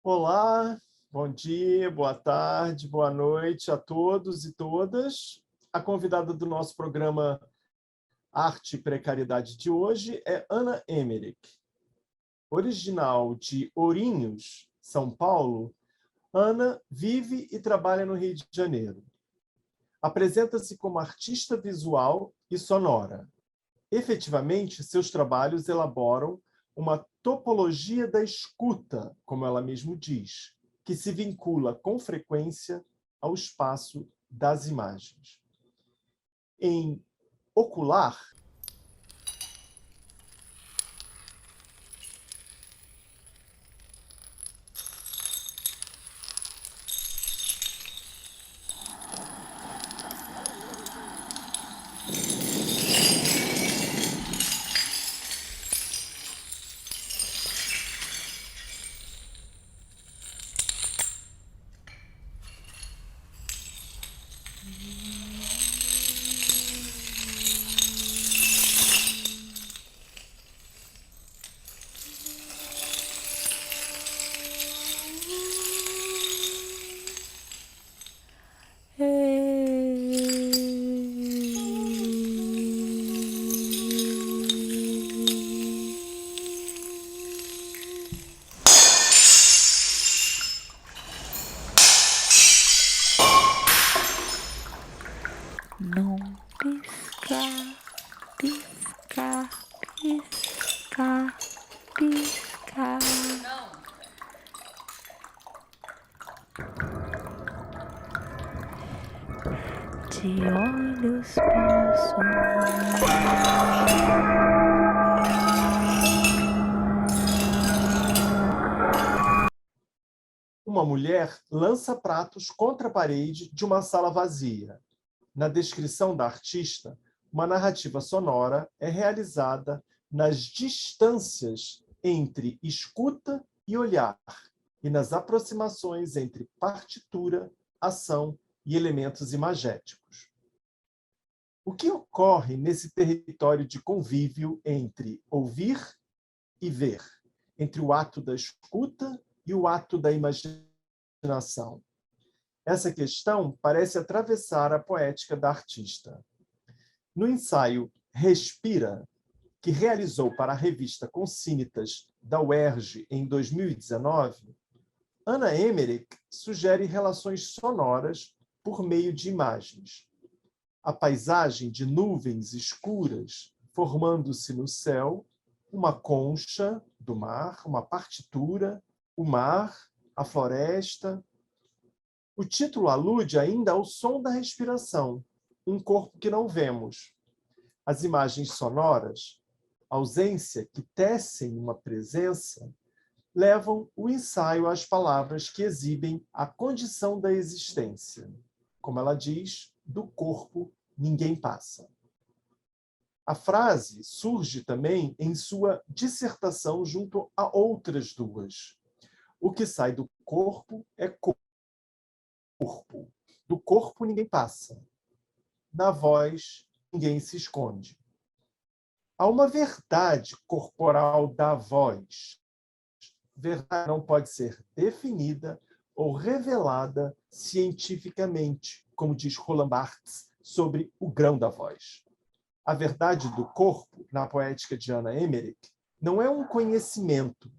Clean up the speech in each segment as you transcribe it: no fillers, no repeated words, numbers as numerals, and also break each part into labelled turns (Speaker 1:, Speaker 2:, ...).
Speaker 1: Olá, bom dia, boa tarde, boa noite a todos e todas. A convidada do nosso programa Arte e Precariedade de hoje é Ana Emmerich. Original de Ourinhos, São Paulo, Ana vive e trabalha no Rio de Janeiro. Apresenta-se como artista visual e sonora. Efetivamente, seus trabalhos elaboram uma topologia da escuta, como ela mesmo diz, que se vincula com frequência ao espaço das imagens. Em Ocular,
Speaker 2: Não piscar, piscar, piscar, piscar. Não. De olhos passo.
Speaker 1: uma mulher lança pratos contra a parede de uma sala vazia. Na descrição da artista, uma narrativa sonora é realizada nas distâncias entre escuta e olhar, e nas aproximações entre partitura, ação e elementos imagéticos. O que ocorre nesse território de convívio entre ouvir e ver, entre o ato da escuta e o ato da imaginação? Essa questão parece atravessar a poética da artista. No ensaio Respira, que realizou para a revista Consínitas da UERJ em 2019, Ana Emmerich sugere relações sonoras por meio de imagens. A paisagem de nuvens escuras formando-se no céu, uma concha do mar, uma partitura, o mar, a floresta. O título alude ainda ao som da respiração, um corpo que não vemos. As imagens sonoras, ausência que tecem uma presença, levam o ensaio às palavras que exibem a condição da existência. Como ela diz, do corpo ninguém passa. A frase surge também em sua dissertação junto a outras duas. O que sai do corpo é corpo. Do corpo ninguém passa. Na voz ninguém se esconde. Há uma verdade corporal da voz. Verdade não pode ser definida ou revelada cientificamente, como diz Roland Barthes sobre o grão da voz. A verdade do corpo, na poética de Ana Emmerich, não é um conhecimento,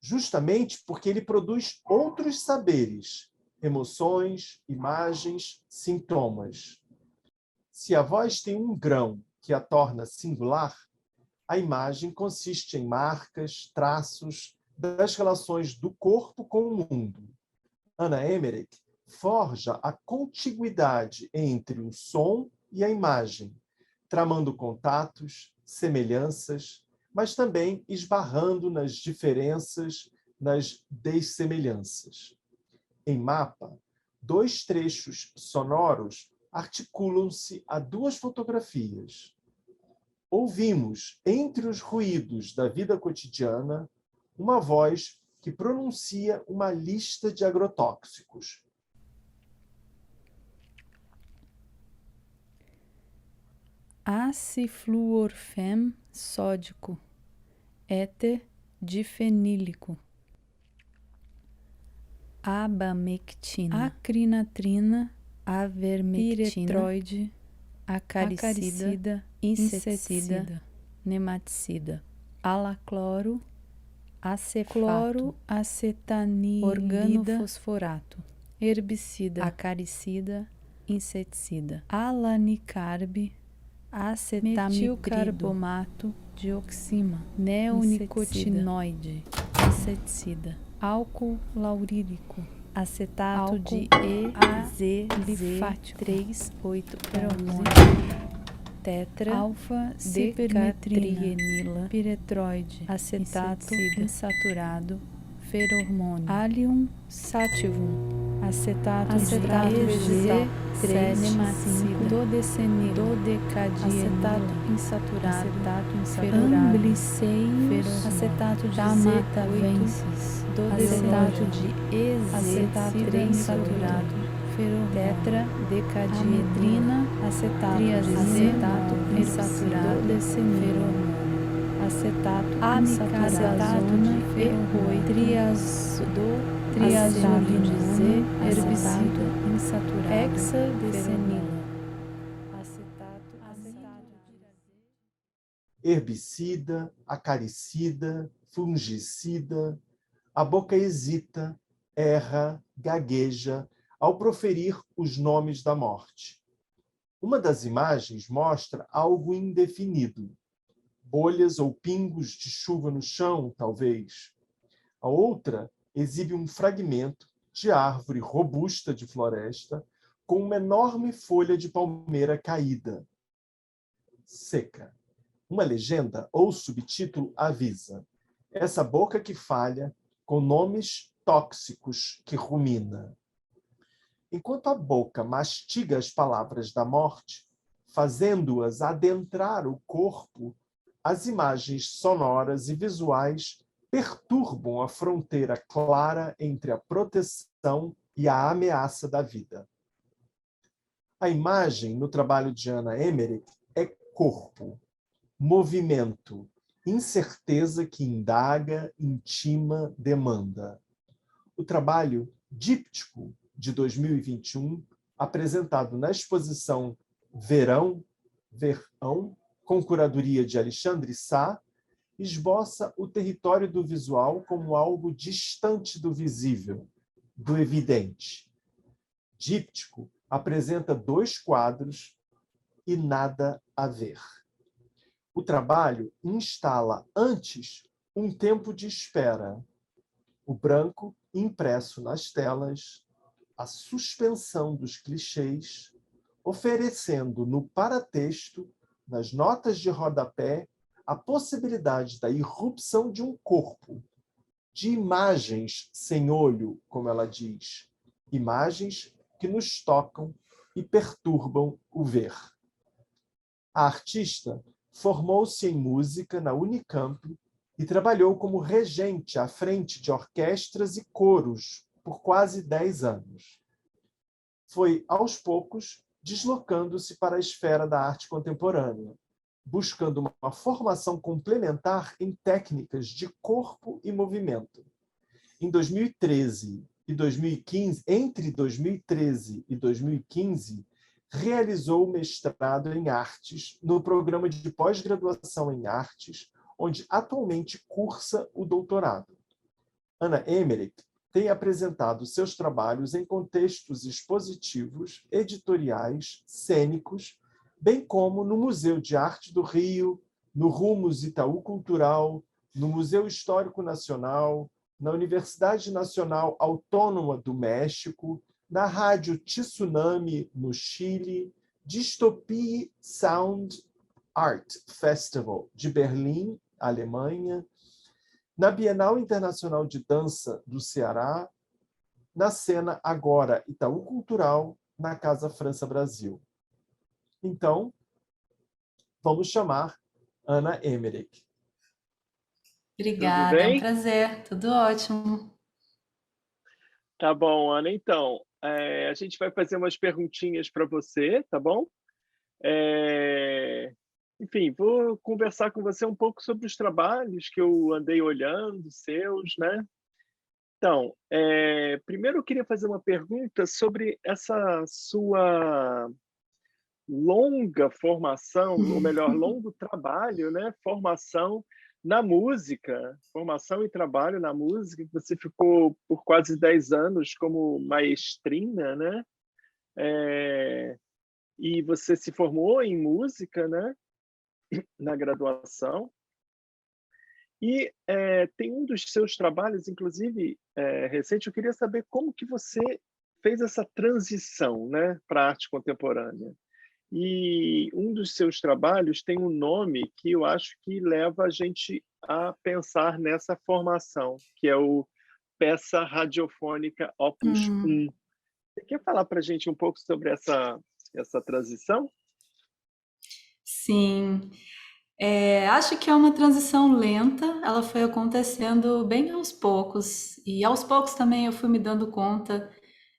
Speaker 1: justamente porque ele produz outros saberes, emoções, imagens, sintomas. Se a voz tem um grão que a torna singular, a imagem consiste em marcas, traços das relações do corpo com o mundo. Ana Emmerich forja a contiguidade entre o som e a imagem, tramando contatos, semelhanças, mas também esbarrando nas diferenças, nas dessemelhanças. Em Mapa, dois trechos sonoros articulam-se a duas fotografias. Ouvimos, entre os ruídos da vida cotidiana, uma voz que pronuncia uma lista de agrotóxicos.
Speaker 2: Acifluorfem sódico, éter difenílico. abamectina, acrinatrina, avermectina, piretroide, acaricida, inseticida, nematicida, alacloro, acefato, acetanilida, organofosforato, herbicida, acaricida, inseticida, alanicarbe, acetamilcarbomato, dioxima, neonicotinoide, inseticida, álcool laurílico, acetato de EAZ, 3,8 feromônio, tetra, alfa-decatrienila, piretroide, acetato insaturado, feromônio, allium sativum, acetato vegetal, 3, nematicida, dodecadienila, insaturado, ambliceio, acetato de tamatavensis, acetato de acetato insaturado, tetra, decadienina, acetato insaturado, feromônio, acetato amicazazona, triazolinona, herbicida insaturado, hexadecenila, acetato
Speaker 1: Herbicida, acaricida, fungicida, a boca hesita, erra, gagueja ao proferir os nomes da morte. Uma das imagens mostra algo indefinido, bolhas ou pingos de chuva no chão, talvez. A outra exibe um fragmento de árvore robusta de floresta com uma enorme folha de palmeira caída, seca. Uma legenda ou subtítulo avisa: essa boca que falha, com nomes tóxicos que rumina. Enquanto a boca mastiga as palavras da morte, fazendo-as adentrar o corpo, as imagens sonoras e visuais perturbam a fronteira clara entre a proteção e a ameaça da vida. A imagem no trabalho de Anna Emmerich é corpo, movimento, incerteza que indaga, intima, demanda. O trabalho díptico de 2021, apresentado na exposição Verão, com curadoria de Alexandre Sá, esboça o território do visual como algo distante do visível, do evidente. Díptico apresenta 2 quadros e nada a ver. O trabalho instala antes um tempo de espera, o branco impresso nas telas, a suspensão dos clichês, oferecendo no paratexto, nas notas de rodapé, a possibilidade da irrupção de um corpo, de imagens sem olho, como ela diz, imagens que nos tocam e perturbam o ver. A artista formou-se em música na Unicamp e trabalhou como regente à frente de orquestras e coros por quase 10 anos. Foi, aos poucos, deslocando-se para a esfera da arte contemporânea, buscando uma formação complementar em técnicas de corpo e movimento. Em 2013 e 2015, entre 2013 e 2015, realizou o mestrado em artes no programa de pós-graduação em artes, onde atualmente cursa o doutorado. Anna Emmerich tem apresentado seus trabalhos em contextos expositivos, editoriais, cênicos, bem como no Museu de Arte do Rio, no Rumos Itaú Cultural, no Museu Histórico Nacional, na Universidade Nacional Autônoma do México, na Rádio Tsunami, no Chile, Dystopie Sound Art Festival de Berlim, Alemanha, na Bienal Internacional de Dança do Ceará, na Cena Agora Itaú Cultural, na Casa França Brasil. Então, vamos chamar Anna Emmerich.
Speaker 3: Obrigada, é um prazer, tudo ótimo.
Speaker 4: Tá bom, Ana. Então, a gente vai fazer umas perguntinhas para você, tá bom? Enfim, vou conversar com você um pouco sobre os trabalhos que eu andei olhando, seus, né? Então, primeiro eu queria fazer uma pergunta sobre essa sua longa formação, ou melhor, longo trabalho, né? Formação na música, formação e trabalho na música. Você ficou por quase 10 anos como maestrina, né? E você se formou em música, né? Na graduação. E tem um dos seus trabalhos, inclusive, recente, eu queria saber como que você fez essa transição, né, para a arte contemporânea. E um dos seus trabalhos tem um nome que eu acho que leva a gente a pensar nessa formação, que é o Peça Radiofônica Opus 1. Você quer falar para a gente um pouco sobre essa transição?
Speaker 3: Sim, acho que é uma transição lenta, ela foi acontecendo bem aos poucos, e aos poucos também eu fui me dando conta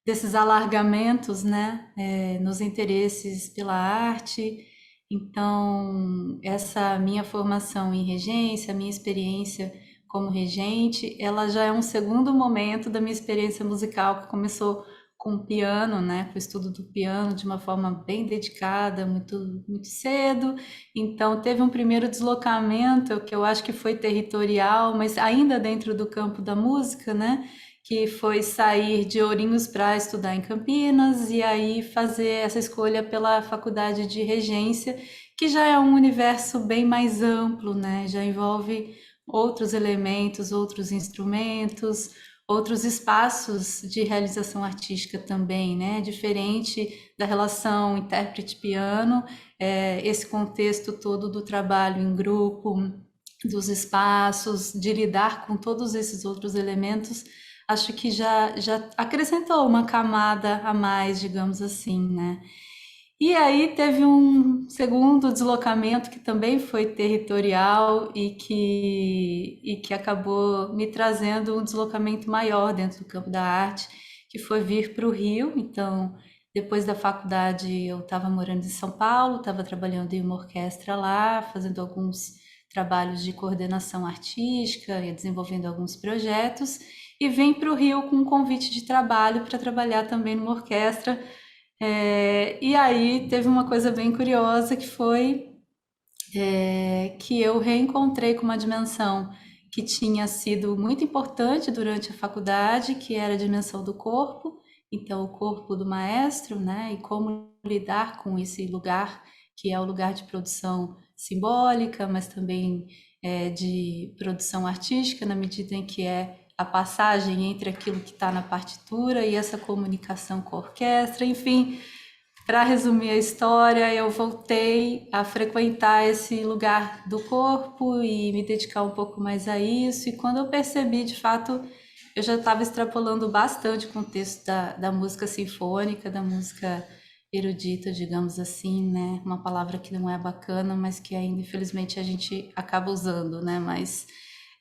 Speaker 3: desses alargamentos, né, nos interesses pela arte. Então, essa minha formação em regência, a minha experiência como regente, ela já é um segundo momento da minha experiência musical, que começou com o piano, né, com o estudo do piano de uma forma bem dedicada, muito, muito cedo. Então, teve um primeiro deslocamento que eu acho que foi territorial, mas ainda dentro do campo da música, né, que foi sair de Ourinhos para estudar em Campinas e aí fazer essa escolha pela faculdade de regência, que já é um universo bem mais amplo, né? Já envolve outros elementos, outros instrumentos, outros espaços de realização artística também, né? Diferente da relação intérprete-piano, esse contexto todo do trabalho em grupo, dos espaços, de lidar com todos esses outros elementos, acho que já acrescentou uma camada a mais, digamos assim, né? E aí teve um segundo deslocamento que também foi territorial e que acabou me trazendo um deslocamento maior dentro do campo da arte, que foi vir para o Rio. Então, depois da faculdade, eu estava morando em São Paulo, estava trabalhando em uma orquestra lá, fazendo alguns trabalhos de coordenação artística e desenvolvendo alguns projetos, e vim para o Rio com um convite de trabalho para trabalhar também numa orquestra. E aí teve uma coisa bem curiosa que foi que eu reencontrei com uma dimensão que tinha sido muito importante durante a faculdade, que era a dimensão do corpo, então o corpo do maestro, né, e como lidar com esse lugar, que é o lugar de produção simbólica, mas também de produção artística, na medida em que é a passagem entre aquilo que está na partitura e essa comunicação com a orquestra, enfim. Para resumir a história, eu voltei a frequentar esse lugar do corpo e me dedicar um pouco mais a isso. E quando eu percebi, de fato, eu já estava extrapolando bastante o contexto da música sinfônica, da música erudita, digamos assim, né? Uma palavra que não é bacana, mas que ainda, infelizmente, a gente acaba usando, né? Mas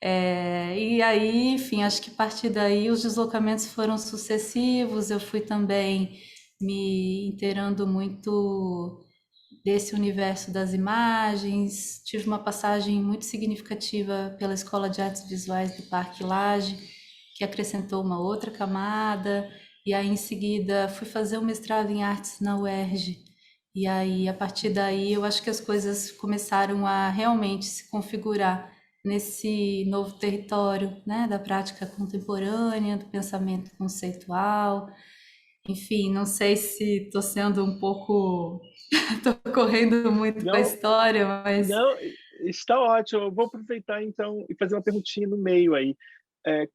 Speaker 3: e aí, enfim, acho que a partir daí os deslocamentos foram sucessivos. Eu fui também me inteirando muito desse universo das imagens. Tive uma passagem muito significativa pela Escola de Artes Visuais do Parque Lage, que acrescentou uma outra camada. E aí, em seguida, fui fazer um mestrado em artes na UERJ. E aí, a partir daí, eu acho que as coisas começaram a realmente se configurar nesse novo território, né, da prática contemporânea, do pensamento conceitual. Enfim, não sei se estou sendo um pouco... Estou correndo muito com a
Speaker 4: Não,
Speaker 3: história, mas...
Speaker 4: não, está ótimo. Eu vou aproveitar, então, e fazer uma perguntinha no meio aí.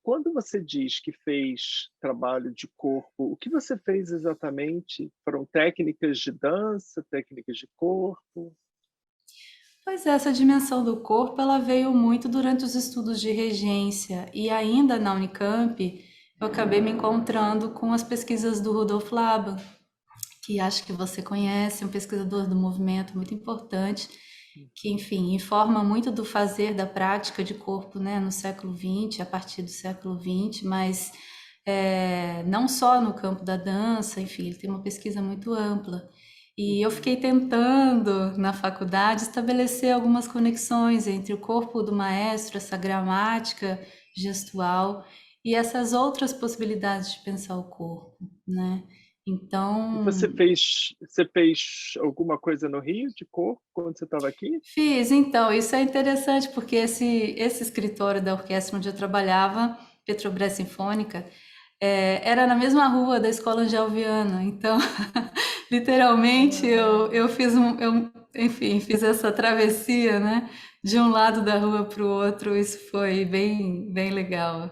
Speaker 4: Quando você diz que fez trabalho de corpo, o que você fez exatamente? Foram técnicas de dança, técnicas de corpo?
Speaker 3: Pois é, essa dimensão do corpo, ela veio muito durante os estudos de regência. E ainda na Unicamp, eu acabei me encontrando com as pesquisas do Rudolf Laban, que acho que você conhece, um pesquisador do movimento muito importante, que, enfim, informa muito do fazer da prática de corpo, né, no século XX, a partir do século XX, mas não só no campo da dança, enfim, ele tem uma pesquisa muito ampla. E eu fiquei tentando, na faculdade, estabelecer algumas conexões entre o corpo do maestro, essa gramática gestual, e essas outras possibilidades de pensar o corpo, né? Então,
Speaker 4: Você fez alguma coisa no Rio de corpo quando você estava aqui?
Speaker 3: fiz. Então, isso é interessante, porque esse escritório da orquestra onde eu trabalhava, Petrobras Sinfônica, era na mesma rua da Escola Angel Viana. Então, literalmente, eu fiz enfim, fiz essa travessia, né? De um lado da rua para o outro. Isso foi bem, bem legal.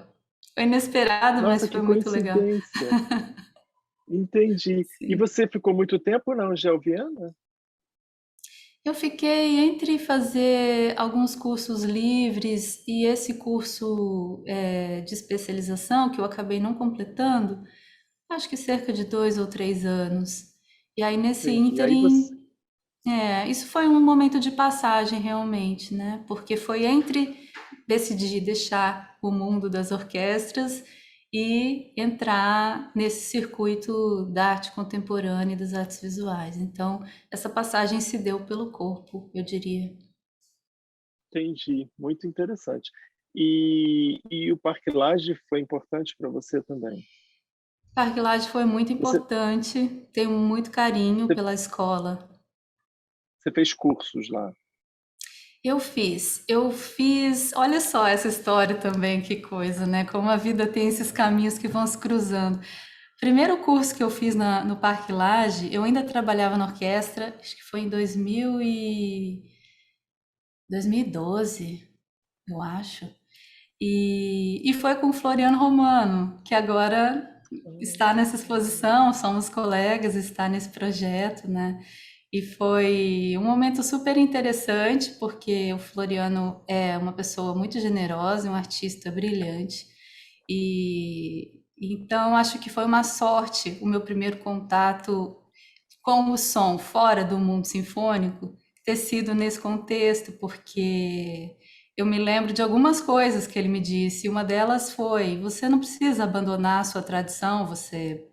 Speaker 3: Foi inesperado, mas
Speaker 4: Nossa, que
Speaker 3: foi muito legal.
Speaker 4: coincidência. Entendi. E
Speaker 3: Sim.
Speaker 4: você ficou muito tempo na Angel Viana?
Speaker 3: Eu fiquei entre fazer alguns cursos livres e esse curso de especialização, que eu acabei não completando, acho que cerca de 2 ou 3 anos. E aí, nesse
Speaker 4: Entendi. Aí
Speaker 3: ínterim,
Speaker 4: você...
Speaker 3: isso foi um momento de passagem realmente, né? Porque foi entre decidir deixar o mundo das orquestras e entrar nesse circuito da arte contemporânea e das artes visuais. Então, essa passagem se deu pelo corpo, eu diria.
Speaker 4: Entendi. Muito interessante. E o Parque Lage foi importante para você também?
Speaker 3: Parque Lage foi muito
Speaker 4: Você,
Speaker 3: importante, tenho muito carinho
Speaker 4: você,
Speaker 3: pela escola.
Speaker 4: você fez cursos lá?
Speaker 3: Eu fiz, olha só essa história também, que coisa, né? Como a vida tem esses caminhos que vão se cruzando. Primeiro curso que eu fiz no Parque Lage, eu ainda trabalhava na orquestra, acho que foi em 2012, eu acho. E foi com o Floriano Romano, que agora está nessa exposição, somos colegas, está nesse projeto, né? E foi um momento super interessante, porque o Floriano é uma pessoa muito generosa, um artista brilhante. E então acho que foi uma sorte o meu primeiro contato com o som fora do mundo sinfônico ter sido nesse contexto, porque eu me lembro de algumas coisas que ele me disse. Uma delas foi: você não precisa abandonar a sua tradição, você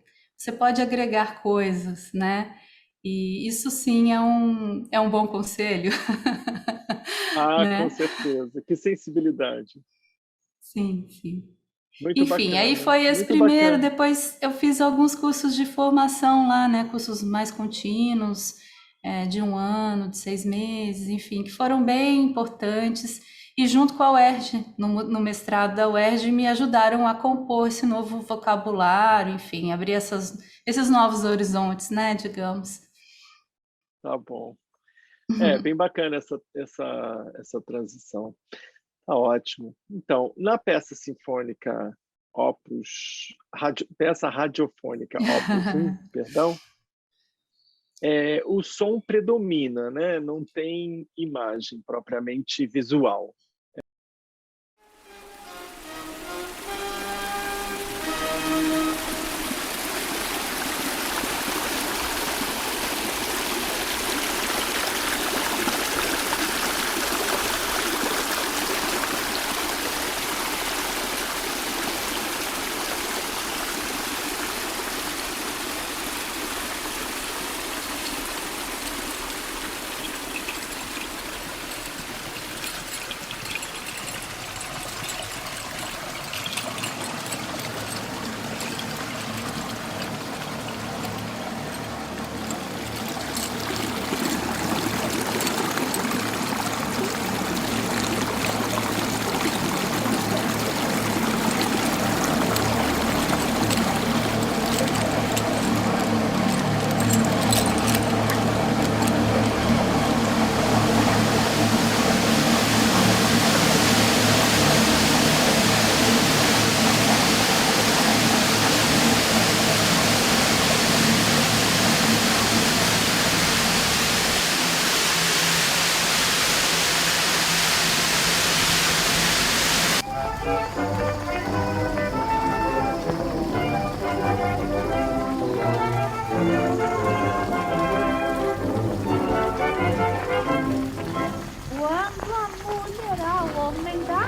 Speaker 3: pode agregar coisas, né? E isso sim é um bom conselho,
Speaker 4: Ah, com
Speaker 3: né?
Speaker 4: certeza. Que sensibilidade.
Speaker 3: Sim, sim.
Speaker 4: Muito
Speaker 3: Enfim, aí
Speaker 4: bacana.
Speaker 3: foi esse
Speaker 4: Muito
Speaker 3: primeiro,
Speaker 4: bacana.
Speaker 3: depois eu fiz alguns cursos de formação lá, né? Cursos mais contínuos, de 1 ano, de 6 meses, enfim, que foram bem importantes. E junto com a UERJ, no mestrado da UERJ, me ajudaram a compor esse novo vocabulário, enfim, abrir esses novos horizontes, né, digamos.
Speaker 4: Tá bom. É, bem bacana essa transição. Tá ótimo. Então, na peça sinfônica peça radiofônica Opus 1, perdão, o som predomina, né? Não tem imagem propriamente visual.
Speaker 5: Quando a mulher ao homem dá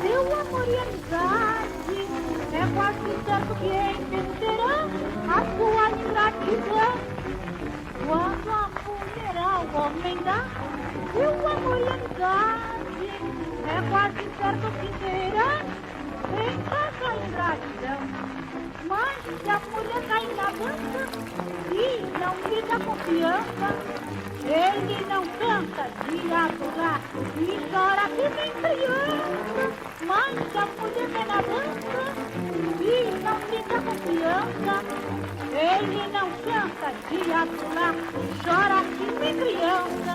Speaker 5: seu amor e amizade, é quase certo que entenderá a sua ingratidão. Quando a mulher ao homem dá seu amor e amizade, é quase certo que terá em casa ingratidão. Mas se a mulher cai na dança e não lhe dá confiança, ele não canta de aturar e chora que nem criança. Mas se a mulher cai na dança e não lhe dá confiança, ele não canta de aturar e chora que nem criança.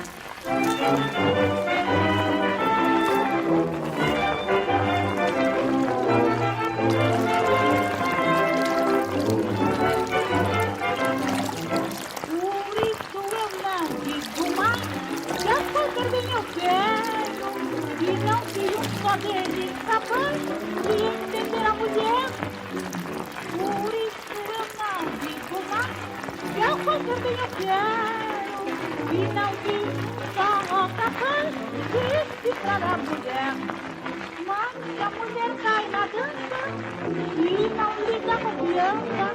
Speaker 5: Dele capaz de entender a mulher. Por isso eu não digo mais que a coisa bem eu quero, e não digo só capaz de explicar a mulher. Mas se a mulher cai na dança e não lhe dá confiança,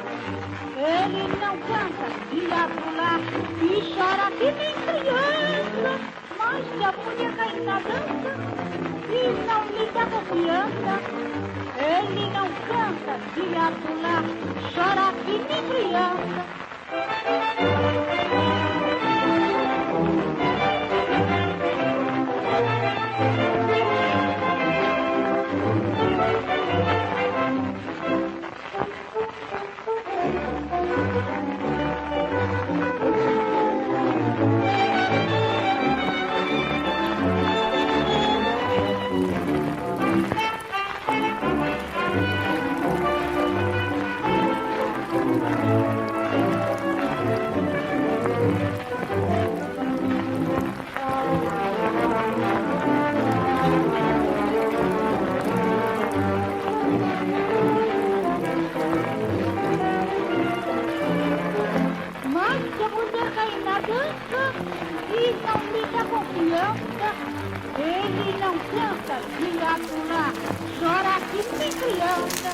Speaker 5: ele não canta de apular e chora que nem criança. Mas se a mulher cai na dança e não lhe dá confiança, ele não canta de atular, chora que nem criança. Ele não canta de aturar, chora que nem criança.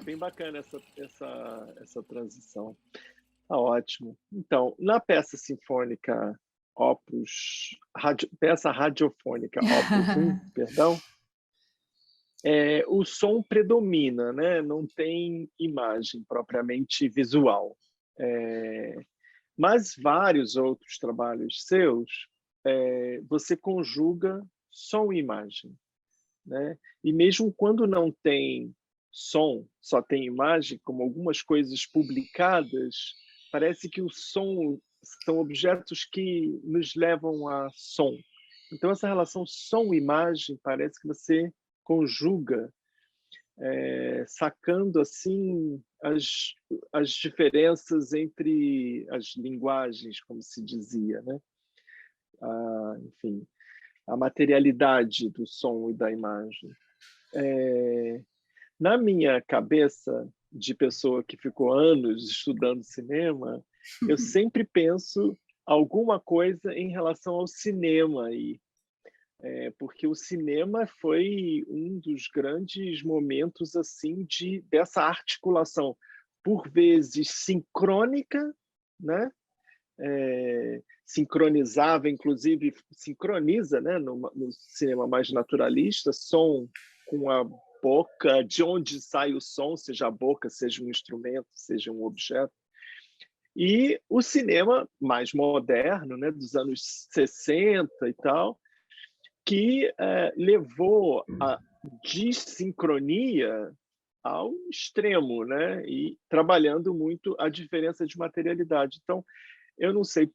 Speaker 4: Bem bacana essa transição. Tá ótimo. Então, na peça sinfônica peça radiofônica Opus 1, perdão, o som predomina, né? Não tem imagem propriamente visual. Mas vários outros trabalhos seus, você conjuga som e imagem, né? E mesmo quando não tem som, só tem imagem, como algumas coisas publicadas, parece que o som são objetos que nos levam a som. Então, essa relação som-imagem parece que você conjuga sacando assim as diferenças entre as linguagens, como se dizia, né? Enfim, a materialidade do som e da imagem. Na minha cabeça de pessoa que ficou anos estudando cinema, eu sempre penso alguma coisa em relação ao cinema aí, porque o cinema foi um dos grandes momentos assim dessa articulação, por vezes sincrônica, né? Sincronizava, inclusive sincroniza, né? No cinema mais naturalista, som com a boca, de onde sai o som, seja a boca, seja um instrumento, seja um objeto. E o cinema mais moderno, né, dos anos 60 e tal, que levou a desincronia ao extremo, né, e trabalhando muito a diferença de materialidade. Então, eu não sei,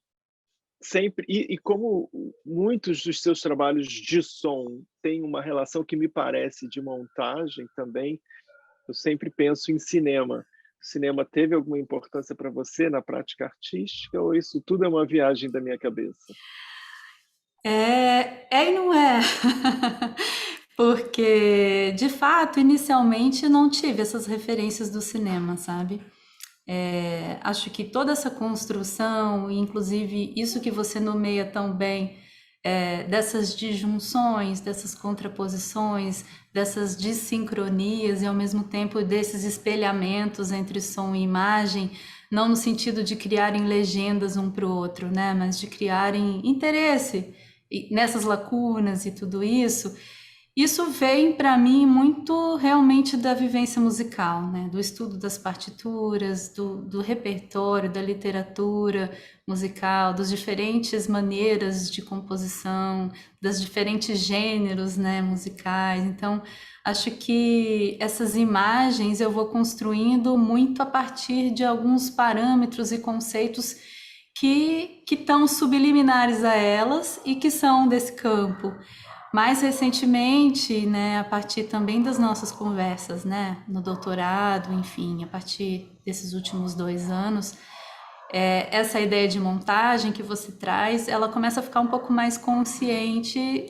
Speaker 4: sempre, e como muitos dos seus trabalhos de som têm uma relação que me parece de montagem também, eu sempre penso em cinema. O cinema teve alguma importância para você na prática artística, ou isso tudo é uma viagem da minha cabeça?
Speaker 3: E não é. Porque, de fato, inicialmente não tive essas referências do cinema, sabe? Acho que toda essa construção, inclusive isso que você nomeia tão bem, dessas disjunções, dessas contraposições, dessas dissincronias e ao mesmo tempo desses espelhamentos entre som e imagem, não no sentido de criarem legendas um para o outro, né? Mas de criarem interesse nessas lacunas e tudo isso. Isso vem para mim muito realmente da vivência musical, né? Do estudo das partituras, do repertório, da literatura musical, das diferentes maneiras de composição, das diferentes gêneros, né, musicais. Então, acho que essas imagens eu vou construindo muito a partir de alguns parâmetros e conceitos que estão subliminares a elas e que são desse campo. Mais recentemente, né, a partir também das nossas conversas, né, no doutorado, enfim, a partir desses últimos 2 anos, essa ideia de montagem que você traz, ela começa a ficar um pouco mais consciente,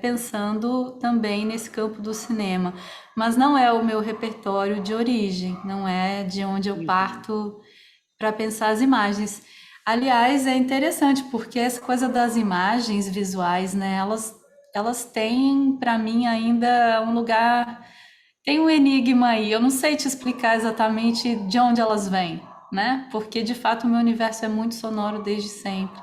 Speaker 3: pensando também nesse campo do cinema. Mas não é o meu repertório de origem, não é de onde eu parto para pensar as imagens. Aliás, é interessante porque essa coisa das imagens visuais, né, elas têm para mim ainda um lugar, tem um enigma aí. Eu não sei te explicar exatamente de onde elas vêm, né? Porque de fato o meu universo é muito sonoro desde sempre.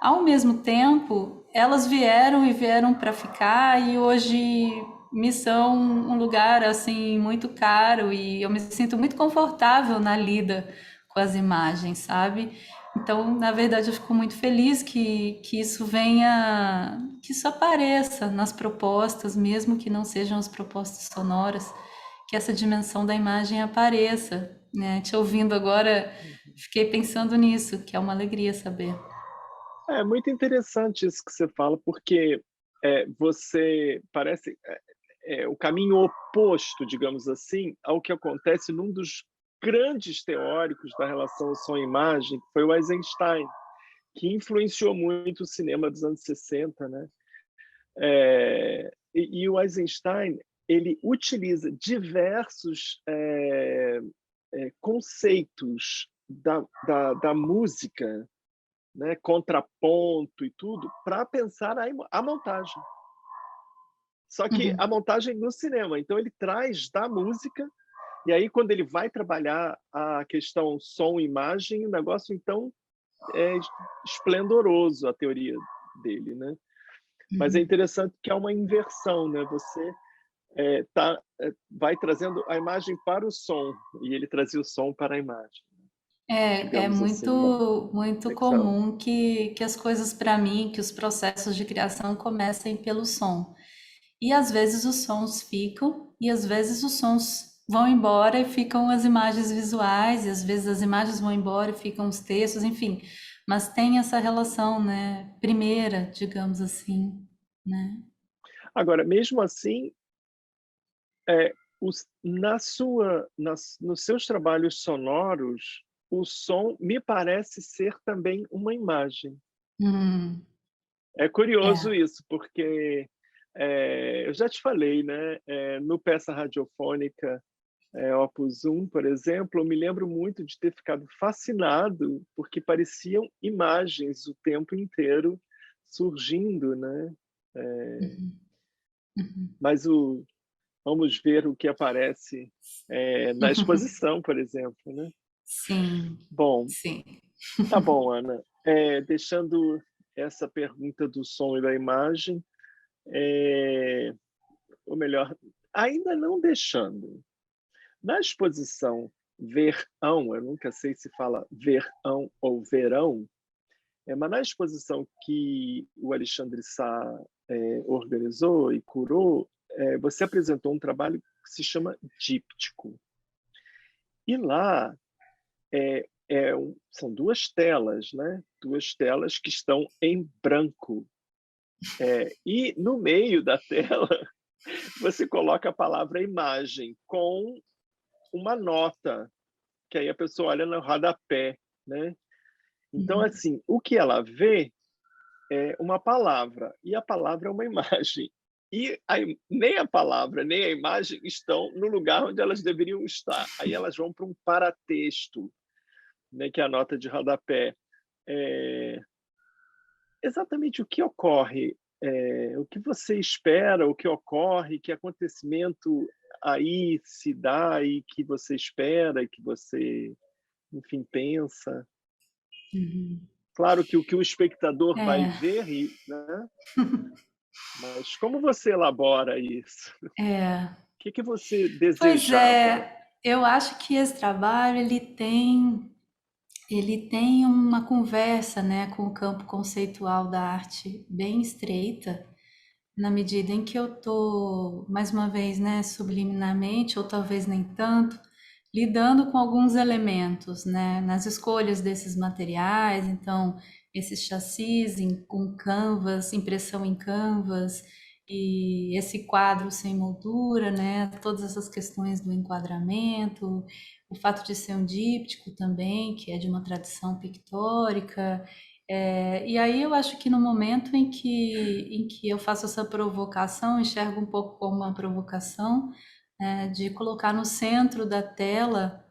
Speaker 3: Ao mesmo tempo, elas vieram para ficar e hoje me são um lugar assim muito caro e eu me sinto muito confortável na lida com as imagens, sabe? Então, na verdade, eu fico muito feliz que isso venha, que isso apareça nas propostas, mesmo que não sejam as propostas sonoras, que essa dimensão da imagem apareça, né? Te ouvindo agora, fiquei pensando nisso, que é uma alegria saber.
Speaker 4: É muito interessante isso que você fala, porque você parece o caminho oposto, digamos assim, ao que acontece num dos grandes teóricos da relação som-imagem, que foi o Eisenstein, que influenciou muito o cinema dos anos 60, né? E o Eisenstein, ele utiliza diversos conceitos da música, né, contraponto e tudo, para pensar a montagem. Só que a montagem no cinema. Então, ele traz da música, e aí, quando ele vai trabalhar a questão som e imagem, o negócio, então, é esplendoroso, a teoria dele, né? Mas é interessante que há uma inversão, né? Você vai trazendo a imagem para o som, e ele trazia o som para a imagem.
Speaker 3: É
Speaker 4: Digamos assim, uma
Speaker 3: muito
Speaker 4: conexão.
Speaker 3: comum que as coisas para mim, que os processos de criação comecem pelo som. E às vezes os sons ficam, e às vezes os sons vão embora e ficam as imagens visuais, e às vezes as imagens vão embora e ficam os textos, enfim. Mas tem essa relação, né, primeira, digamos assim, né?
Speaker 4: Agora, mesmo assim, nos seus trabalhos sonoros, o som me parece ser também uma imagem.
Speaker 3: Hum,
Speaker 4: É curioso
Speaker 3: é.
Speaker 4: isso, porque eu já te falei, né? No Peça Radiofônica Opus 1, por exemplo, eu me lembro muito de ter ficado fascinado, porque pareciam imagens o tempo inteiro surgindo, né?
Speaker 3: Uhum, uhum.
Speaker 4: Mas vamos ver o que aparece na exposição, por exemplo, né?
Speaker 3: Sim,
Speaker 4: Bom,
Speaker 3: sim.
Speaker 4: tá bom, Ana. Deixando essa pergunta do som e da imagem, ou melhor, ainda não deixando. Na exposição Verão, eu nunca sei se fala verão ou verão, mas na exposição que o Alexandre Sá organizou e curou, você apresentou um trabalho que se chama díptico. E lá são duas telas, né? Duas telas que estão em branco. E no meio da tela, você coloca a palavra imagem com uma nota, que aí a pessoa olha no rodapé, né? Então,
Speaker 3: Uhum.
Speaker 4: assim, o que ela vê é uma palavra, e a palavra é uma imagem. E nem a palavra, nem a imagem estão no lugar onde elas deveriam estar. Aí elas vão para um paratexto, né, que é a nota de rodapé. Exatamente o que ocorre, o que você espera, o que ocorre, que acontecimento aí se dá e que você espera, e que você, enfim, pensa.
Speaker 3: Uhum.
Speaker 4: Claro que o espectador vai
Speaker 3: É,
Speaker 4: ver, né? Mas como você elabora isso? O
Speaker 3: é.
Speaker 4: que você
Speaker 3: Pois
Speaker 4: desejava?
Speaker 3: é, eu acho que esse trabalho ele tem uma conversa, né, com o campo conceitual da arte bem estreita, na medida em que eu tô, mais uma vez, né, subliminarmente, ou talvez nem tanto, lidando com alguns elementos, né, nas escolhas desses materiais. Então, esses chassis com canvas, impressão em canvas, e esse quadro sem moldura, né, todas essas questões do enquadramento, o fato de ser um díptico também, que é de uma tradição pictórica. E aí eu acho que no momento em que eu faço essa provocação, enxergo um pouco como uma provocação, de colocar no centro da tela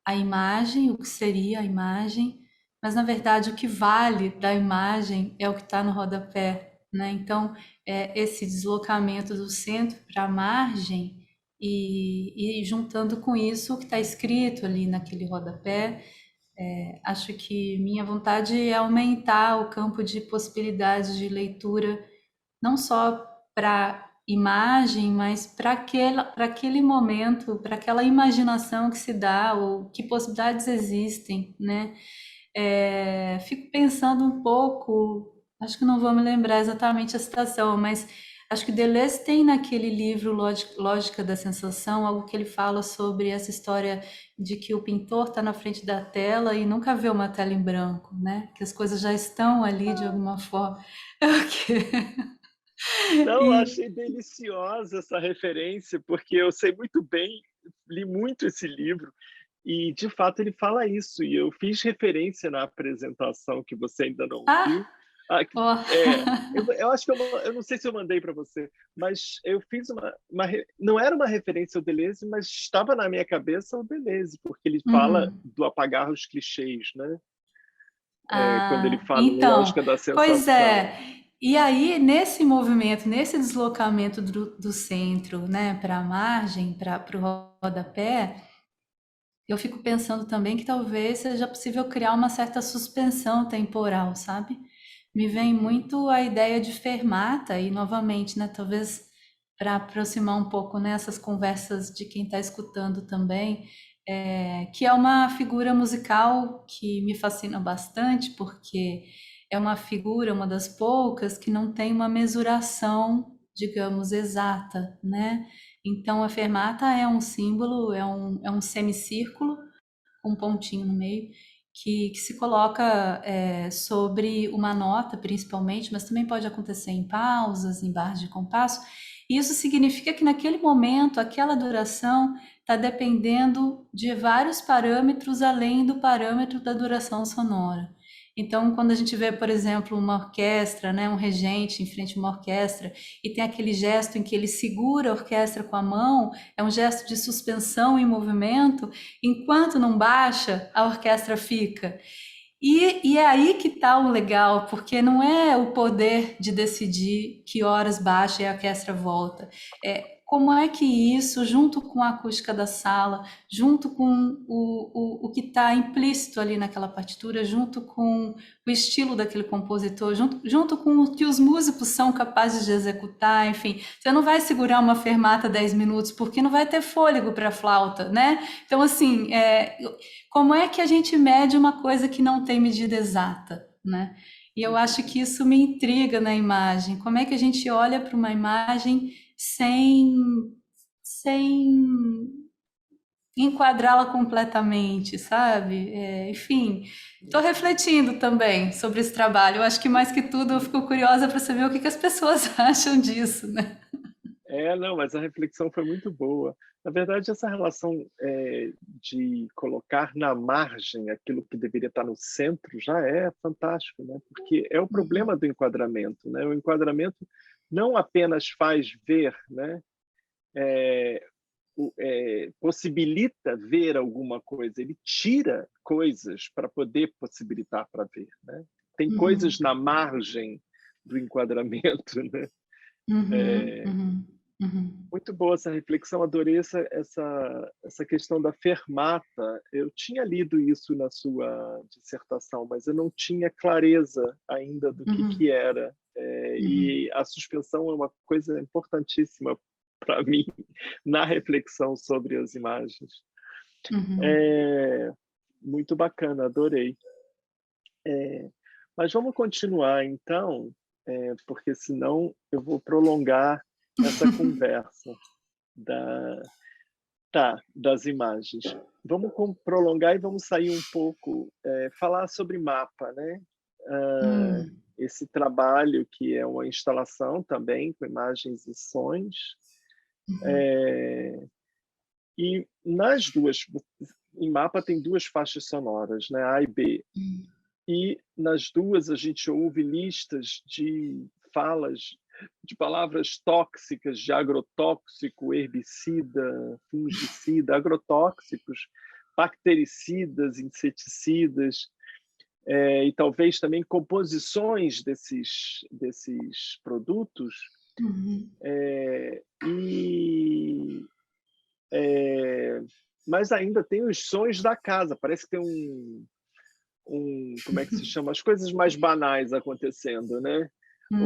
Speaker 3: a imagem, o que seria a imagem, mas na verdade o que vale da imagem é o que está no rodapé, né? Então, esse deslocamento do centro para a margem e juntando com isso o que está escrito ali naquele rodapé. Acho que minha vontade é aumentar o campo de possibilidades de leitura, não só para imagem, mas para aquele momento, para aquela imaginação que se dá, ou que possibilidades existem, né? Fico pensando um pouco, acho que não vou me lembrar exatamente a citação, mas acho que Deleuze tem naquele livro Lógica da Sensação algo que ele fala sobre essa história de que o pintor está na frente da tela e nunca vê uma tela em branco, né? Que as coisas já estão ali de alguma forma.
Speaker 4: Não, eu
Speaker 3: E,
Speaker 4: achei deliciosa essa referência, porque eu sei muito bem, li muito esse livro, e de fato ele fala isso, e eu fiz referência na apresentação que você ainda não viu.
Speaker 3: ah,
Speaker 4: Ah,
Speaker 3: ó,
Speaker 4: eu acho que eu não sei se eu mandei para você, mas eu fiz não era uma referência ao Deleuze, mas estava na minha cabeça o Deleuze, porque ele fala
Speaker 3: uhum.
Speaker 4: do apagar os clichês, né? Quando ele
Speaker 3: Ah,
Speaker 4: fala em
Speaker 3: então,
Speaker 4: lógica da
Speaker 3: pois
Speaker 4: sensação.
Speaker 3: é. E aí, nesse movimento, nesse deslocamento do centro, né, para a margem, para o rodapé, eu fico pensando também que talvez seja possível criar uma certa suspensão temporal, sabe? Me vem muito a ideia de fermata, e novamente, né, talvez para aproximar um pouco nessas conversas de quem está escutando também, que é uma figura musical que me fascina bastante, porque é uma figura, uma das poucas, que não tem uma mesuração, digamos, exata, né? Então, a fermata é um símbolo, é um semicírculo com um pontinho no meio, que se coloca sobre uma nota, principalmente, mas também pode acontecer em pausas, em barras de compasso, Isso significa que naquele momento, aquela duração está dependendo de vários parâmetros além do parâmetro da duração sonora. Então, quando a gente vê, por exemplo, uma orquestra, né, um regente em frente a uma orquestra, e tem aquele gesto em que ele segura a orquestra com a mão, é um gesto de suspensão em movimento, enquanto não baixa, a orquestra fica. E é aí que está o legal, porque não é o poder de decidir que horas baixa e a orquestra volta. É como é que isso, junto com a acústica da sala, junto com o que está implícito ali naquela partitura, junto com o estilo daquele compositor, junto com o que os músicos são capazes de executar, enfim, você não vai segurar uma fermata 10 minutos, porque não vai ter fôlego para a flauta, né? Então, assim, como é que a gente mede uma coisa que não tem medida exata, né? E eu acho que isso me intriga na imagem. Como é que a gente olha para uma imagem sem enquadrá-la completamente, sabe? Enfim, estou refletindo também sobre esse trabalho. Eu acho que mais que tudo eu fico curiosa para saber o que as pessoas acham disso, né?
Speaker 4: Não, mas a reflexão foi muito boa. Na verdade, essa relação de colocar na margem aquilo que deveria estar no centro já é fantástico, né? Porque é o problema do enquadramento, né? O enquadramento não apenas faz ver, né? Possibilita ver alguma coisa, ele tira coisas para poder possibilitar para ver, né? Tem coisas na margem do enquadramento, né? Muito boa essa reflexão, adorei essa questão da fermata. Eu tinha lido isso na sua dissertação, mas eu não tinha clareza ainda do que era. E a suspensão é uma coisa importantíssima para mim na reflexão sobre as imagens. Muito bacana, adorei. Mas vamos continuar, então, porque senão eu vou prolongar essa conversa das imagens. Vamos prolongar e vamos sair um pouco, falar sobre mapa, né? Esse trabalho que é uma instalação também com imagens e sons. E nas duas, em mapa tem duas faixas sonoras, né? A e B. E nas duas a gente ouve listas de falas de palavras tóxicas, de agrotóxico, herbicida, fungicida, agrotóxicos, bactericidas, inseticidas, e talvez também composições desses produtos. Mas ainda tem os sons da casa, parece que tem como é que se chama? As coisas mais banais acontecendo, né?
Speaker 3: A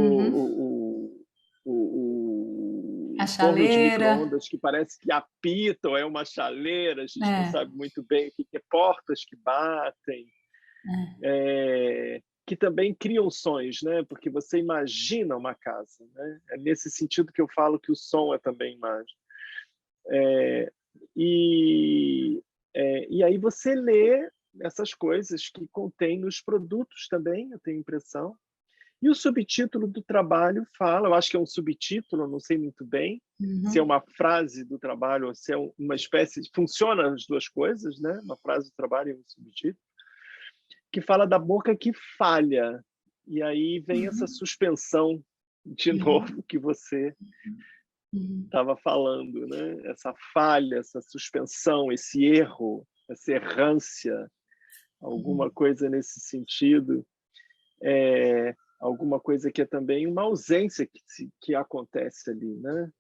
Speaker 4: forno de
Speaker 3: chaleira.
Speaker 4: micro-ondas que parece que apita, ou é uma chaleira, a gente não sabe muito bem o que é, portas que batem, que também criam sons, né? Porque você imagina uma casa, né? É nesse sentido que eu falo que o som é também imagem. E aí você lê essas coisas que contém nos produtos também, eu tenho a impressão. E o subtítulo do trabalho fala, eu acho que é um subtítulo, não sei muito bem, se é uma frase do trabalho ou se é uma espécie... Funciona as duas coisas, né? Uma frase do trabalho e um subtítulo, que fala da boca que falha. E aí vem essa suspensão, de novo, que você estava falando, né? Essa falha, essa suspensão, esse erro, essa errância, alguma coisa nesse sentido, alguma coisa que é também uma ausência que acontece ali, né?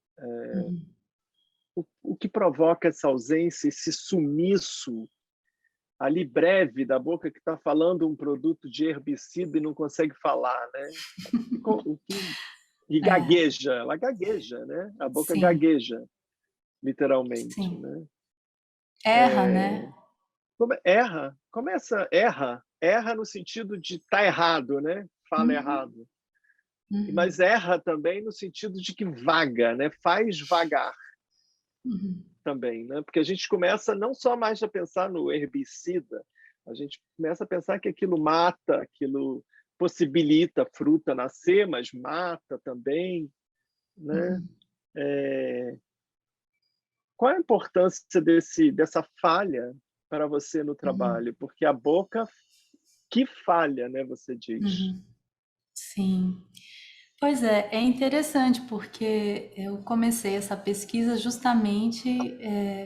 Speaker 4: O que provoca essa ausência, esse sumiço ali breve da boca que está falando um produto de herbicida e não consegue falar, né? E gagueja, ela gagueja, né? A boca gagueja, literalmente.
Speaker 3: Sim.
Speaker 4: Né?
Speaker 3: Erra, né?
Speaker 4: Erra no sentido de estar errado, né? Fala errado. Mas erra também no sentido de que vaga, né? Faz vagar também, né? Porque a gente começa não só mais a pensar no herbicida, a gente começa a pensar que aquilo mata, aquilo possibilita a fruta nascer, mas mata também, né? Qual a importância dessa falha para você no trabalho? Porque a boca que falha, né, você diz.
Speaker 3: Uhum. Sim. Pois é interessante porque eu comecei essa pesquisa justamente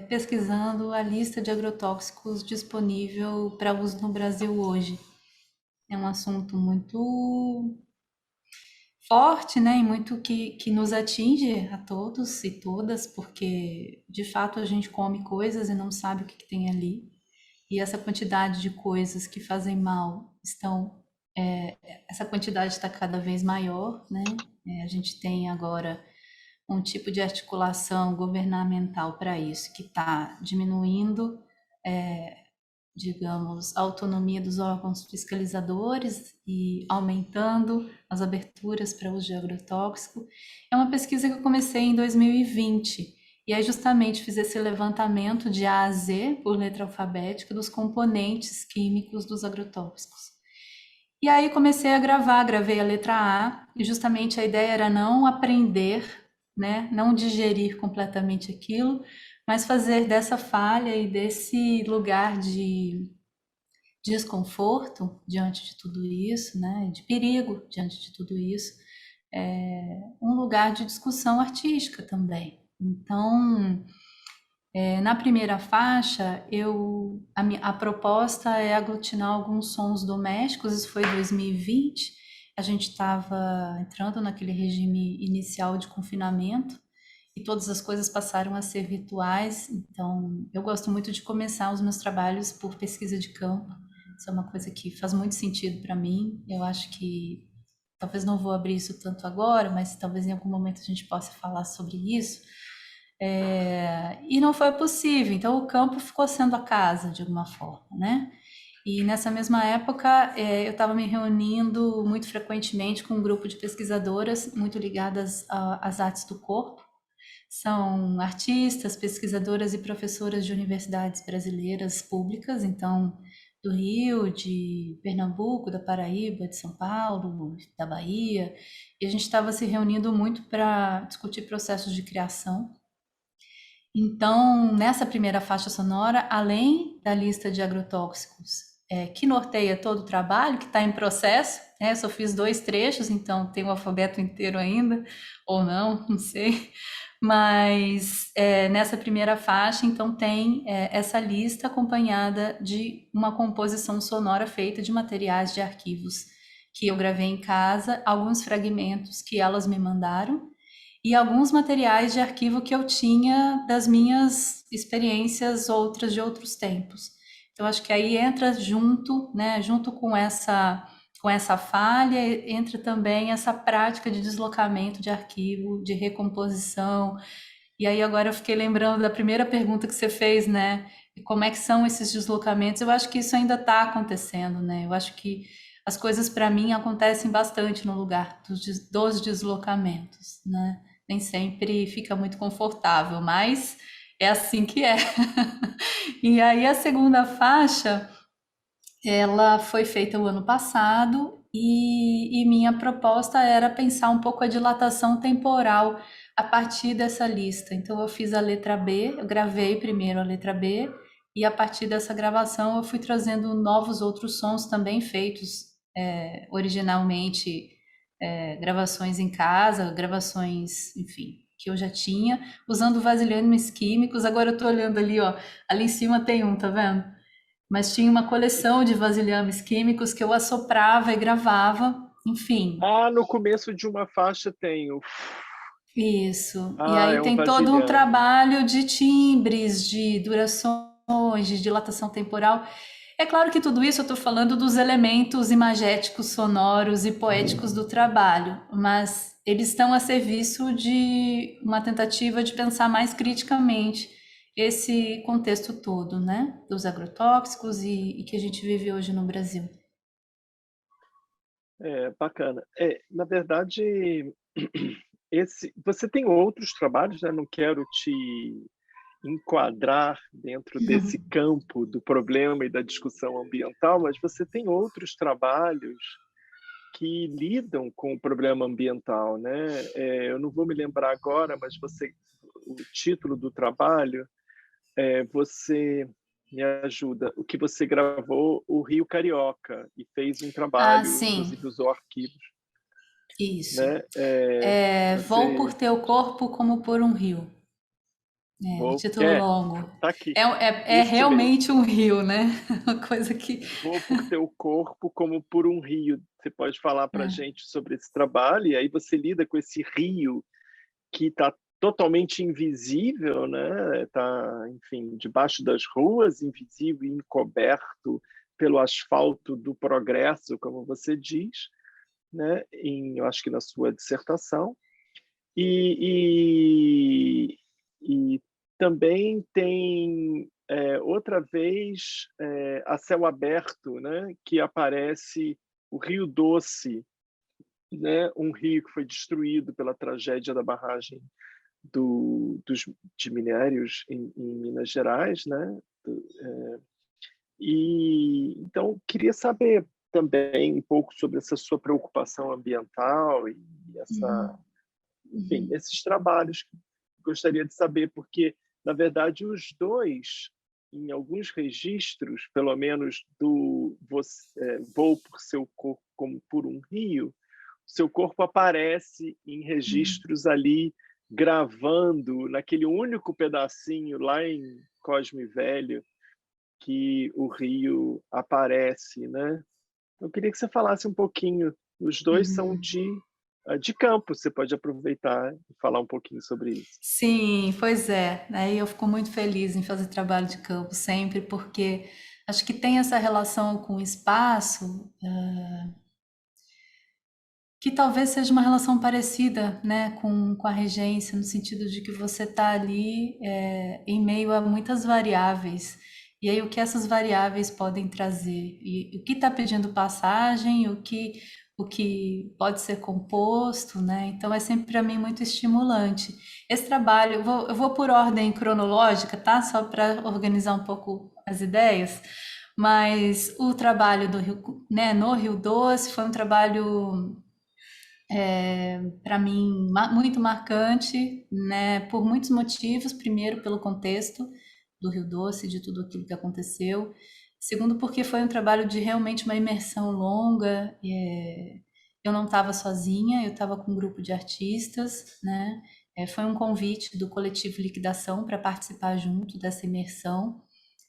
Speaker 3: pesquisando a lista de agrotóxicos disponível para uso no Brasil hoje. É um assunto muito forte, né, e muito que nos atinge a todos e todas, porque de fato a gente come coisas e não sabe o que tem ali. E essa quantidade de coisas que fazem mal essa quantidade está cada vez maior, né? A gente tem agora um tipo de articulação governamental para isso, que está diminuindo, digamos, a autonomia dos órgãos fiscalizadores e aumentando as aberturas para uso de agrotóxico. É uma pesquisa que eu comecei em 2020, e aí justamente fiz esse levantamento de A a Z, por letra alfabética, dos componentes químicos dos agrotóxicos. E aí comecei a gravei a letra A, e justamente a ideia era não aprender, né, não digerir completamente aquilo, mas fazer dessa falha e desse lugar de desconforto diante de tudo isso, né, de perigo diante de tudo isso, um lugar de discussão artística também. Então, na primeira faixa, a proposta é aglutinar alguns sons domésticos. Isso foi em 2020, a gente estava entrando naquele regime inicial de confinamento e todas as coisas passaram a ser virtuais, então eu gosto muito de começar os meus trabalhos por pesquisa de campo. Isso é uma coisa que faz muito sentido para mim. Eu acho que talvez não vou abrir isso tanto agora, mas talvez em algum momento a gente possa falar sobre isso. E não foi possível, então o campo ficou sendo a casa de alguma forma, né? E nessa mesma época eu estava me reunindo muito frequentemente com um grupo de pesquisadoras muito ligadas às artes do corpo. São artistas, pesquisadoras e professoras de universidades brasileiras públicas, então do Rio, de Pernambuco, da Paraíba, de São Paulo, da Bahia, e a gente estava se reunindo muito para discutir processos de criação. Então, nessa primeira faixa sonora, além da lista de agrotóxicos que norteia todo o trabalho, que está em processo, eu só fiz 2 trechos, então tem o alfabeto inteiro ainda, ou não sei, mas nessa primeira faixa, então tem essa lista acompanhada de uma composição sonora feita de materiais de arquivos que eu gravei em casa, alguns fragmentos que elas me mandaram, e alguns materiais de arquivo que eu tinha das minhas experiências outras de outros tempos. Então, acho que aí entra junto, né, junto com essa falha, entra também essa prática de deslocamento de arquivo, de recomposição. E aí agora eu fiquei lembrando da primeira pergunta que você fez, né, como é que são esses deslocamentos? Eu acho que isso ainda está acontecendo, né, eu acho que as coisas para mim acontecem bastante no lugar dos deslocamentos, né. Nem sempre fica muito confortável, mas é assim que é. E aí a segunda faixa, ela foi feita o ano passado e minha proposta era pensar um pouco a dilatação temporal a partir dessa lista. Então eu fiz a letra B, eu gravei primeiro a letra B e a partir dessa gravação eu fui trazendo novos outros sons também feitos originalmente, gravações em casa, gravações, enfim, que eu já tinha, usando vasilhames químicos. Agora eu tô olhando ali, ó, ali em cima tem um, tá vendo? Mas tinha uma coleção de vasilhames químicos que eu assoprava e gravava, enfim.
Speaker 4: No começo de uma faixa tem o...
Speaker 3: Isso. E aí
Speaker 4: é um
Speaker 3: tem todo um
Speaker 4: vasilhame.
Speaker 3: trabalho de timbres, de durações, de dilatação temporal. É claro que tudo isso eu estou falando dos elementos imagéticos, sonoros e poéticos do trabalho, mas eles estão a serviço de uma tentativa de pensar mais criticamente esse contexto todo, né, dos agrotóxicos e que a gente vive hoje no Brasil.
Speaker 4: Bacana. Na verdade, você tem outros trabalhos, né? Não quero te enquadrar dentro desse campo do problema e da discussão ambiental, mas você tem outros trabalhos que lidam com o problema ambiental, né? Eu não vou me lembrar agora, mas o título do trabalho, você me ajuda, o que você gravou, o Rio Carioca, e fez um
Speaker 3: Ah,
Speaker 4: trabalho,
Speaker 3: sim,
Speaker 4: inclusive usou arquivos,
Speaker 3: isso.
Speaker 4: né?
Speaker 3: Vou por
Speaker 4: Você
Speaker 3: teu corpo como por um rio. Título longo.
Speaker 4: tá aqui,
Speaker 3: É
Speaker 4: este mesmo.
Speaker 3: realmente um rio, né? Uma coisa que.
Speaker 4: Vou por teu corpo como por um rio. Você pode falar para a
Speaker 3: É,
Speaker 4: gente sobre esse trabalho, e aí você lida com esse rio que está totalmente invisível, né? Tá, enfim, debaixo das ruas, invisível e encoberto pelo asfalto do progresso, como você diz, né? Eu acho que na sua dissertação. E também tem outra vez a céu aberto, né? Que aparece o Rio Doce, né? Um rio que foi destruído pela tragédia da barragem de minérios em Minas Gerais, né? E então queria saber também um pouco sobre essa sua preocupação ambiental e essa,
Speaker 3: uhum,
Speaker 4: enfim,
Speaker 3: uhum,
Speaker 4: esses trabalhos que gostaria de saber, porque na verdade os dois, em alguns registros, pelo menos do Vou por seu corpo como por um rio, seu corpo aparece em
Speaker 3: uhum.
Speaker 4: registros ali gravando naquele único pedacinho lá em Cosme Velho que o rio aparece, né? Eu queria que você falasse um pouquinho. Os dois são
Speaker 3: Uhum.
Speaker 4: de campo. Você pode aproveitar e falar um pouquinho sobre isso.
Speaker 3: Sim, pois é. Né? E eu fico muito feliz em fazer trabalho de campo sempre, porque acho que tem essa relação com o espaço, que talvez seja uma relação parecida, né, com a regência, no sentido de que você está ali em meio a muitas variáveis. E aí, o que essas variáveis podem trazer? E o que está pedindo passagem, o que pode ser composto, né? Então, é sempre para mim muito estimulante. Esse trabalho, eu vou por ordem cronológica, tá? Só para organizar um pouco as ideias. Mas o trabalho do Rio, né, no Rio Doce foi um trabalho para mim muito marcante, né, por muitos motivos. Primeiro, pelo contexto do Rio Doce, de tudo aquilo que aconteceu. Segundo, porque foi um trabalho de realmente uma imersão longa. Eu não estava sozinha, eu estava com um grupo de artistas, né? Foi um convite do coletivo Liquidação para participar junto dessa imersão.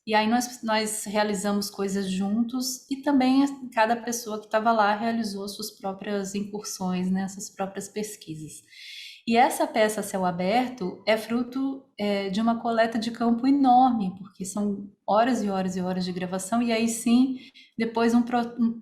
Speaker 3: E aí nós realizamos coisas juntos e também cada pessoa que estava lá realizou suas próprias incursões, né, suas próprias pesquisas. E essa peça a céu aberto é fruto de uma coleta de campo enorme, porque são horas e horas e horas de gravação, e aí sim, depois um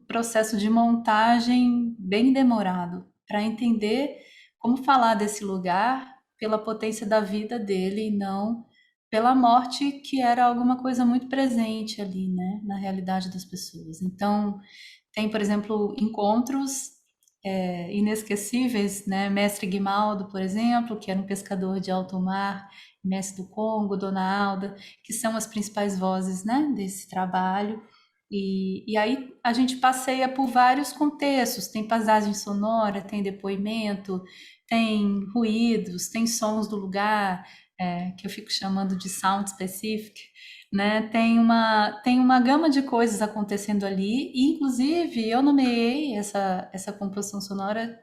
Speaker 3: processo de montagem bem demorado, para entender como falar desse lugar pela potência da vida dele e não pela morte, que era alguma coisa muito presente ali, né, na realidade das pessoas. Então, tem, por exemplo, encontros inesquecíveis, né? Mestre Guimaldo, por exemplo, que era um pescador de alto mar, Mestre do Congo, Dona Alda, que são as principais vozes, né, desse trabalho. E aí a gente passeia por vários contextos, tem paisagem sonora, tem depoimento, tem ruídos, tem sons do lugar, que eu fico chamando de sound specific, né? Tem uma gama de coisas acontecendo ali, e inclusive eu nomeei essa composição sonora,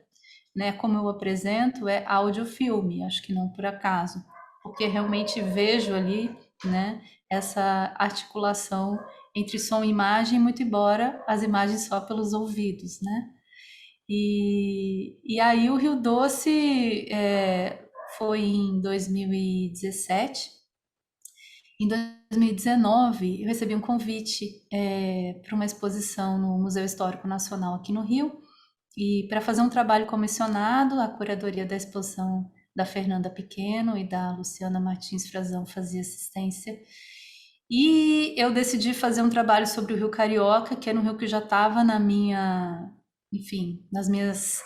Speaker 3: né, como eu apresento, é audiofilme, acho que não por acaso, porque realmente vejo ali, né, essa articulação entre som e imagem, muito embora as imagens só pelos ouvidos, né? E aí o Rio Doce foi em 2017. Em 2019, eu recebi um convite para uma exposição no Museu Histórico Nacional aqui no Rio, e para fazer um trabalho comissionado. A curadoria da exposição da Fernanda Pequeno e da Luciana Martins Frazão fazia assistência. E eu decidi fazer um trabalho sobre o Rio Carioca, que era um rio que já estava na minha, enfim, nos meus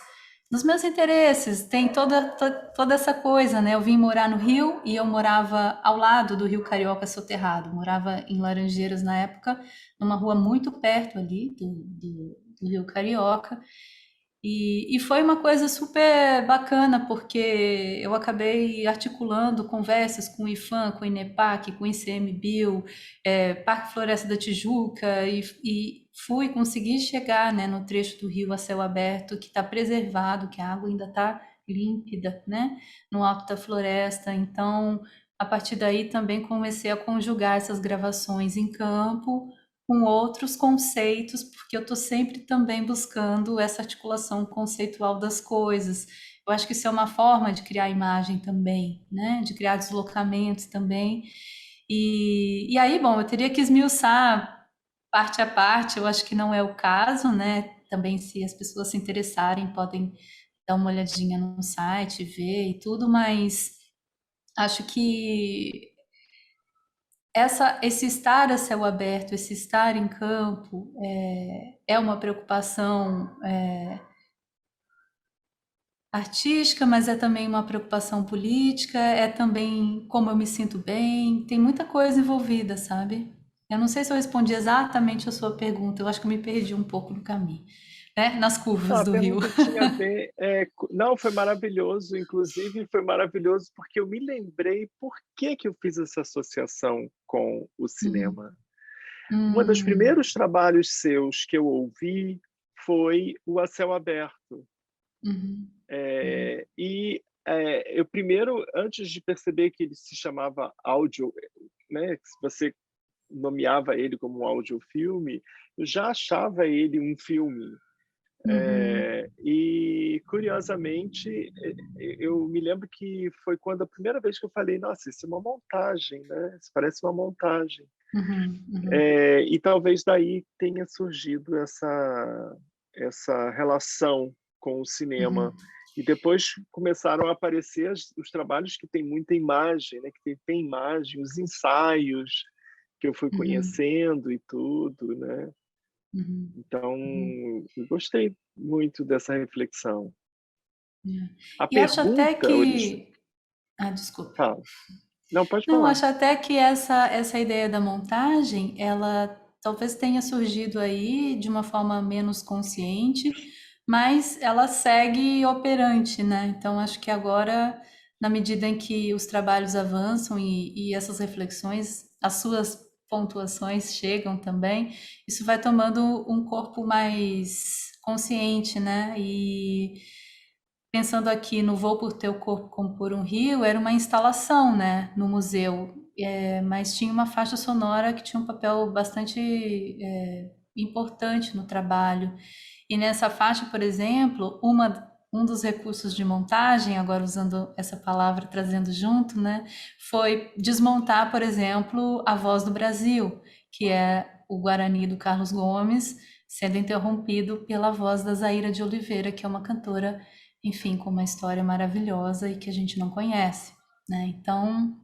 Speaker 3: interesses. Tem toda essa coisa, né? Eu vim morar no Rio e eu morava ao lado do Rio Carioca soterrado. Morava em Laranjeiras na época, numa rua muito perto ali do Rio Carioca. E foi uma coisa super bacana, porque eu acabei articulando conversas com o IFAM, com o INEPAC, com o ICMBio, Parque Floresta da Tijuca, e consegui chegar, né, no trecho do rio a céu aberto, que está preservado, que a água ainda está límpida, né, no alto da floresta. Então, a partir daí também comecei a conjugar essas gravações em campo com outros conceitos, porque eu estou sempre também buscando essa articulação conceitual das coisas. Eu acho que isso é uma forma de criar imagem também, né? De criar deslocamentos também. E aí, bom, eu teria que esmiuçar parte a parte, eu acho que não é o caso, né? Também, se as pessoas se interessarem, podem dar uma olhadinha no site, ver e tudo, mas acho que esse estar a céu aberto, esse estar em campo, é uma preocupação artística, mas é também uma preocupação política, é também como eu me sinto bem, tem muita coisa envolvida, sabe? Eu não sei se eu respondi exatamente a sua pergunta, eu acho que eu me perdi um pouco no caminho, né? Nas
Speaker 4: Não,
Speaker 3: curvas
Speaker 4: a
Speaker 3: do rio.
Speaker 4: pergunta tinha a ver. Não, foi maravilhoso. Inclusive, foi maravilhoso porque eu me lembrei por que que eu fiz essa associação com o
Speaker 3: Uhum.
Speaker 4: cinema. Um dos primeiros trabalhos seus que eu ouvi foi o A Céu Aberto.
Speaker 3: Uhum.
Speaker 4: Eu primeiro, antes de perceber que ele se chamava áudio, né, se você nomeava ele como um audiofilme, eu já achava ele um filme.
Speaker 3: Uhum.
Speaker 4: E, curiosamente, eu me lembro que foi quando a primeira vez que eu falei, nossa, isso é uma montagem, né? Isso parece uma montagem.
Speaker 3: Uhum. Uhum.
Speaker 4: E talvez daí tenha surgido essa relação com o cinema.
Speaker 3: Uhum.
Speaker 4: E depois começaram a aparecer os trabalhos que tem muita imagem, né? Que tem imagem, os ensaios que eu fui
Speaker 3: Uhum.
Speaker 4: conhecendo e tudo, né?
Speaker 3: Uhum.
Speaker 4: Então,
Speaker 3: Uhum.
Speaker 4: eu gostei muito dessa reflexão.
Speaker 3: É.
Speaker 4: A
Speaker 3: E acho até
Speaker 4: pergunta original...
Speaker 3: que. Ah, desculpe.
Speaker 4: Fala. Não, pode
Speaker 3: Não,
Speaker 4: falar.
Speaker 3: acho até que essa ideia da montagem, ela talvez tenha surgido aí de uma forma menos consciente, mas ela segue operante, né? Então, acho que agora, na medida em que os trabalhos avançam e essas reflexões, as suas pontuações chegam também, isso vai tomando um corpo mais consciente, né? E pensando aqui no Vou por Teu Corpo como por um Rio, era uma instalação, né, no museu, mas tinha uma faixa sonora que tinha um papel bastante importante no trabalho. E nessa faixa, por exemplo, um dos recursos de montagem, agora usando essa palavra, trazendo junto, né, foi desmontar, por exemplo, a Voz do Brasil, que é o Guarani do Carlos Gomes, sendo interrompido pela voz da Zaira de Oliveira, que é uma cantora, enfim, com uma história maravilhosa e que a gente não conhece, né? Então,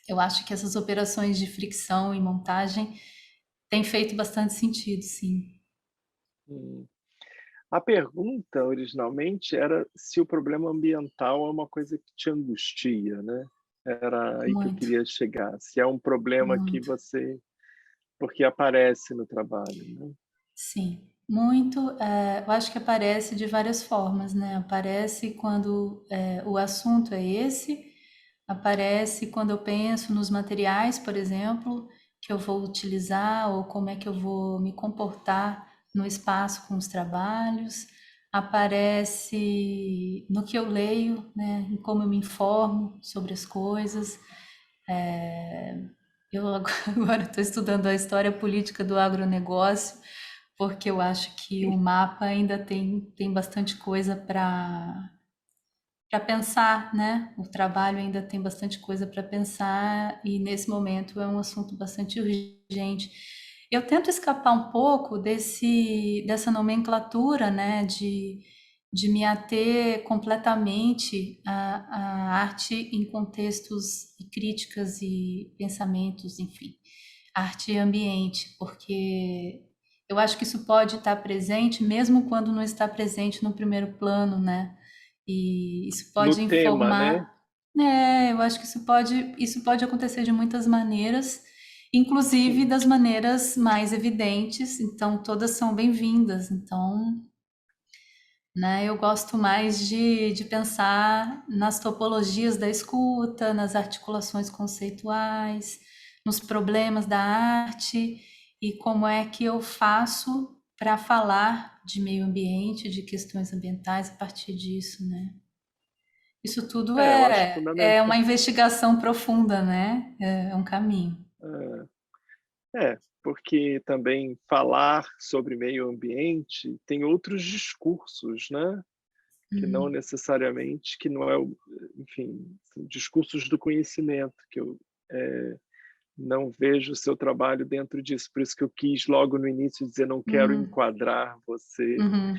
Speaker 3: eu acho que essas operações de fricção e montagem têm feito bastante sentido, sim.
Speaker 4: Hum. A pergunta, originalmente, era se o problema ambiental é uma coisa que te angustia, né? Era aí que eu
Speaker 3: Muito,
Speaker 4: queria chegar. Se é um problema que
Speaker 3: muito.
Speaker 4: você... Porque aparece no trabalho, né?
Speaker 3: Sim, muito. Eu acho que aparece de várias formas, né? Aparece quando o assunto é esse, aparece quando eu penso nos materiais, por exemplo, que eu vou utilizar ou como é que eu vou me comportar no espaço com os trabalhos, aparece no que eu leio, né? Em como eu me informo sobre as coisas. Eu agora estou estudando a história política do agronegócio, porque eu acho que o mapa ainda tem bastante coisa para pensar, né? O trabalho ainda tem bastante coisa para pensar e nesse momento é um assunto bastante urgente. Eu tento escapar um pouco dessa nomenclatura, né? De me ater completamente à arte em contextos e críticas e pensamentos, enfim, arte e ambiente, porque eu acho que isso pode estar presente mesmo quando não está presente no primeiro plano, né? E isso
Speaker 4: No
Speaker 3: pode
Speaker 4: tema, né?
Speaker 3: informar. Eu acho que isso pode acontecer de muitas maneiras, inclusive
Speaker 4: Sim.
Speaker 3: das maneiras mais evidentes, então todas são bem-vindas. Então, né? Eu gosto mais de pensar nas topologias da escuta, nas articulações conceituais, nos problemas da arte e como é que eu faço para falar de meio ambiente, de questões ambientais a partir disso, né? Isso tudo
Speaker 4: Eu acho
Speaker 3: é uma
Speaker 4: fundamental.
Speaker 3: investigação profunda, né? É um caminho.
Speaker 4: Porque também falar sobre meio ambiente tem outros discursos, né? Que não
Speaker 3: Uhum.
Speaker 4: necessariamente, que não é enfim, são discursos do conhecimento, que eu não vejo o seu trabalho dentro disso. Por isso que eu quis logo no início dizer não quero
Speaker 3: Uhum.
Speaker 4: enquadrar você,
Speaker 3: Uhum.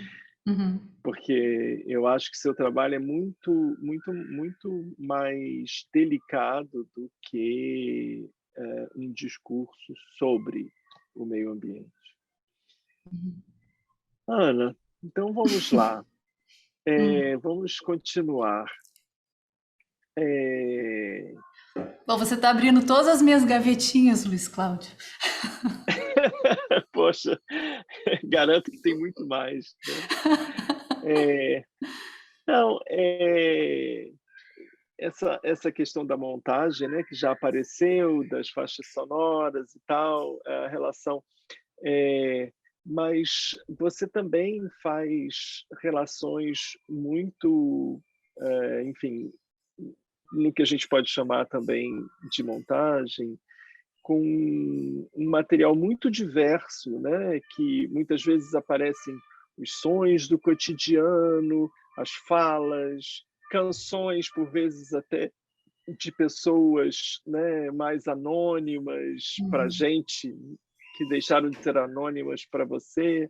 Speaker 3: Uhum.
Speaker 4: porque eu acho que seu trabalho é muito, muito, muito mais delicado do que um discurso sobre o meio ambiente. Ana, então vamos lá.
Speaker 3: Hum.
Speaker 4: Vamos continuar. É...
Speaker 3: Bom, você está abrindo todas as minhas gavetinhas, Luiz Cláudio.
Speaker 4: Poxa, garanto que tem muito mais. Né? Não, essa questão da montagem, né, que já apareceu, das faixas sonoras e tal, a relação. Mas você também faz relações muito, enfim, no que a gente pode chamar também de montagem, com um material muito diverso, né? Que muitas vezes aparecem os sons do cotidiano, as falas, canções, por vezes até de pessoas, né, mais anônimas para a
Speaker 3: Uhum.
Speaker 4: gente, que deixaram de ser anônimas para você.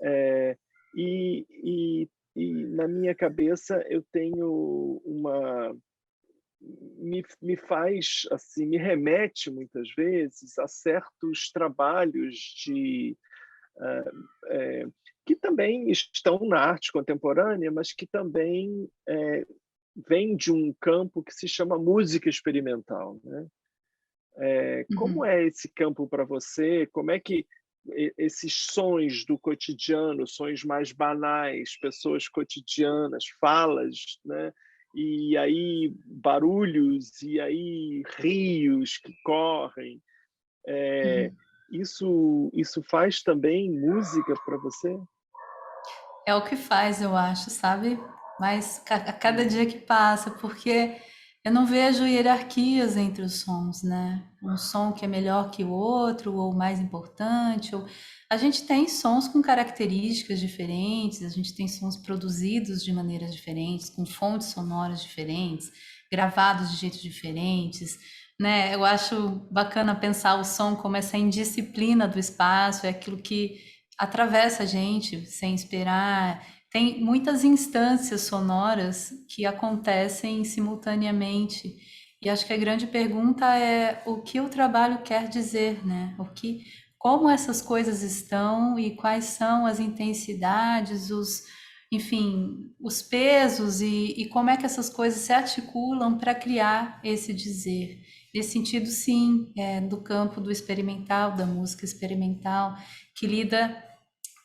Speaker 4: É, e, e, e na minha cabeça eu tenho uma me faz assim, me remete muitas vezes a certos trabalhos de que também estão na arte contemporânea, mas que também vêm de um campo que se chama música experimental, né? Como
Speaker 3: Uhum.
Speaker 4: é esse campo para você? Como é que esses sons do cotidiano, sons mais banais, pessoas cotidianas, falas, né? E aí barulhos, e aí rios que correm.
Speaker 3: Uhum.
Speaker 4: Isso faz também música para você?
Speaker 3: É o que faz, eu acho, sabe? Mas a cada
Speaker 4: Uhum.
Speaker 3: dia que passa, porque eu não vejo hierarquias entre os sons, né? Um som que é melhor que o outro, ou mais importante, ou... A gente tem sons com características diferentes, a gente tem sons produzidos de maneiras diferentes, com fontes sonoras diferentes, gravados de jeitos diferentes, né? Eu acho bacana pensar o som como essa indisciplina do espaço, é aquilo que atravessa a gente sem esperar. Tem muitas instâncias sonoras que acontecem simultaneamente. E acho que a grande pergunta é o que o trabalho quer dizer, né? Como essas coisas estão e quais são as intensidades, enfim, os pesos e como é que essas coisas se articulam para criar esse dizer. Nesse sentido, sim, do campo do experimental, da música experimental, que lida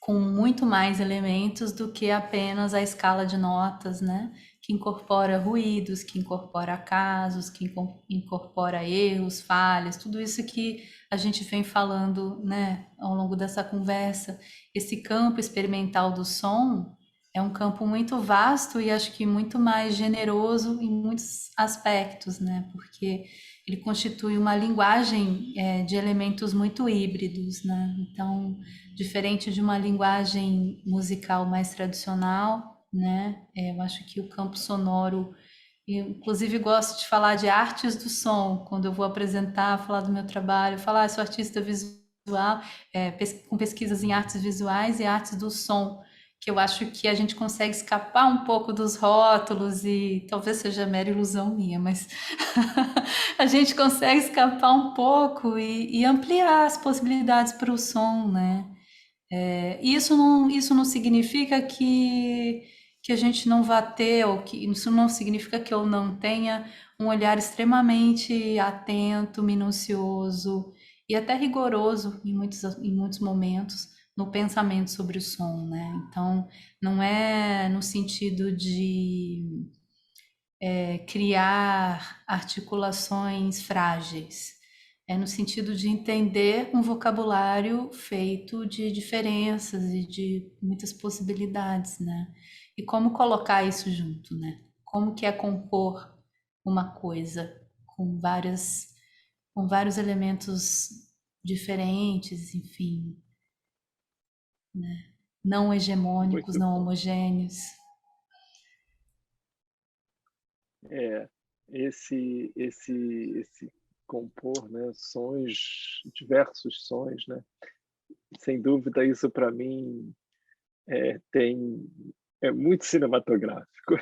Speaker 3: com muito mais elementos do que apenas a escala de notas, né? Que incorpora ruídos, que incorpora acasos, que incorpora erros, falhas, tudo isso que a gente vem falando, né, ao longo dessa conversa. Esse campo experimental do som é um campo muito vasto e acho que muito mais generoso em muitos aspectos, né? Porque ele constitui uma linguagem de elementos muito híbridos, né? Então, diferente de uma linguagem musical mais tradicional, né? Eu acho que o campo sonoro, eu, inclusive gosto de falar de artes do som, quando eu vou apresentar, falar do meu trabalho, falar, sou artista visual, com pesquisas em artes visuais e artes do som, que eu acho que a gente consegue escapar um pouco dos rótulos e talvez seja mera ilusão minha, mas a gente consegue escapar um pouco e ampliar as possibilidades para o som, né? Isso não significa que a gente não vá ter, ou que isso não significa que eu não tenha um olhar extremamente atento, minucioso e até rigoroso em muitos momentos no pensamento sobre o som, né? Então, não é no sentido de criar articulações frágeis, é no sentido de entender um vocabulário feito de diferenças e de muitas possibilidades, né? E como colocar isso junto, né? Como que é compor uma coisa com vários elementos diferentes, enfim, né? Não hegemônicos,
Speaker 4: Muito
Speaker 3: não
Speaker 4: bom.
Speaker 3: homogêneos.
Speaker 4: É, esse compor, né, sons, diversos sons, né? Sem dúvida, isso para mim é muito cinematográfico.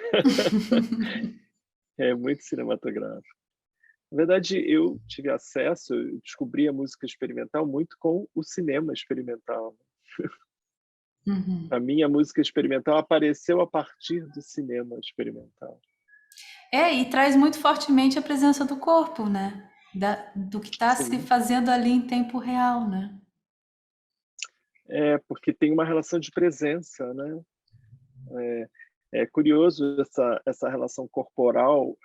Speaker 4: É muito cinematográfico. Na verdade, eu tive acesso, eu descobri a música experimental muito com o cinema experimental.
Speaker 3: Uhum.
Speaker 4: Para mim, a música experimental apareceu a partir do cinema experimental.
Speaker 3: E traz muito fortemente a presença do corpo, né? Do que está se
Speaker 4: Sim,
Speaker 3: fazendo ali em tempo real, né?
Speaker 4: porque tem uma relação de presença, né? É curioso essa relação corporal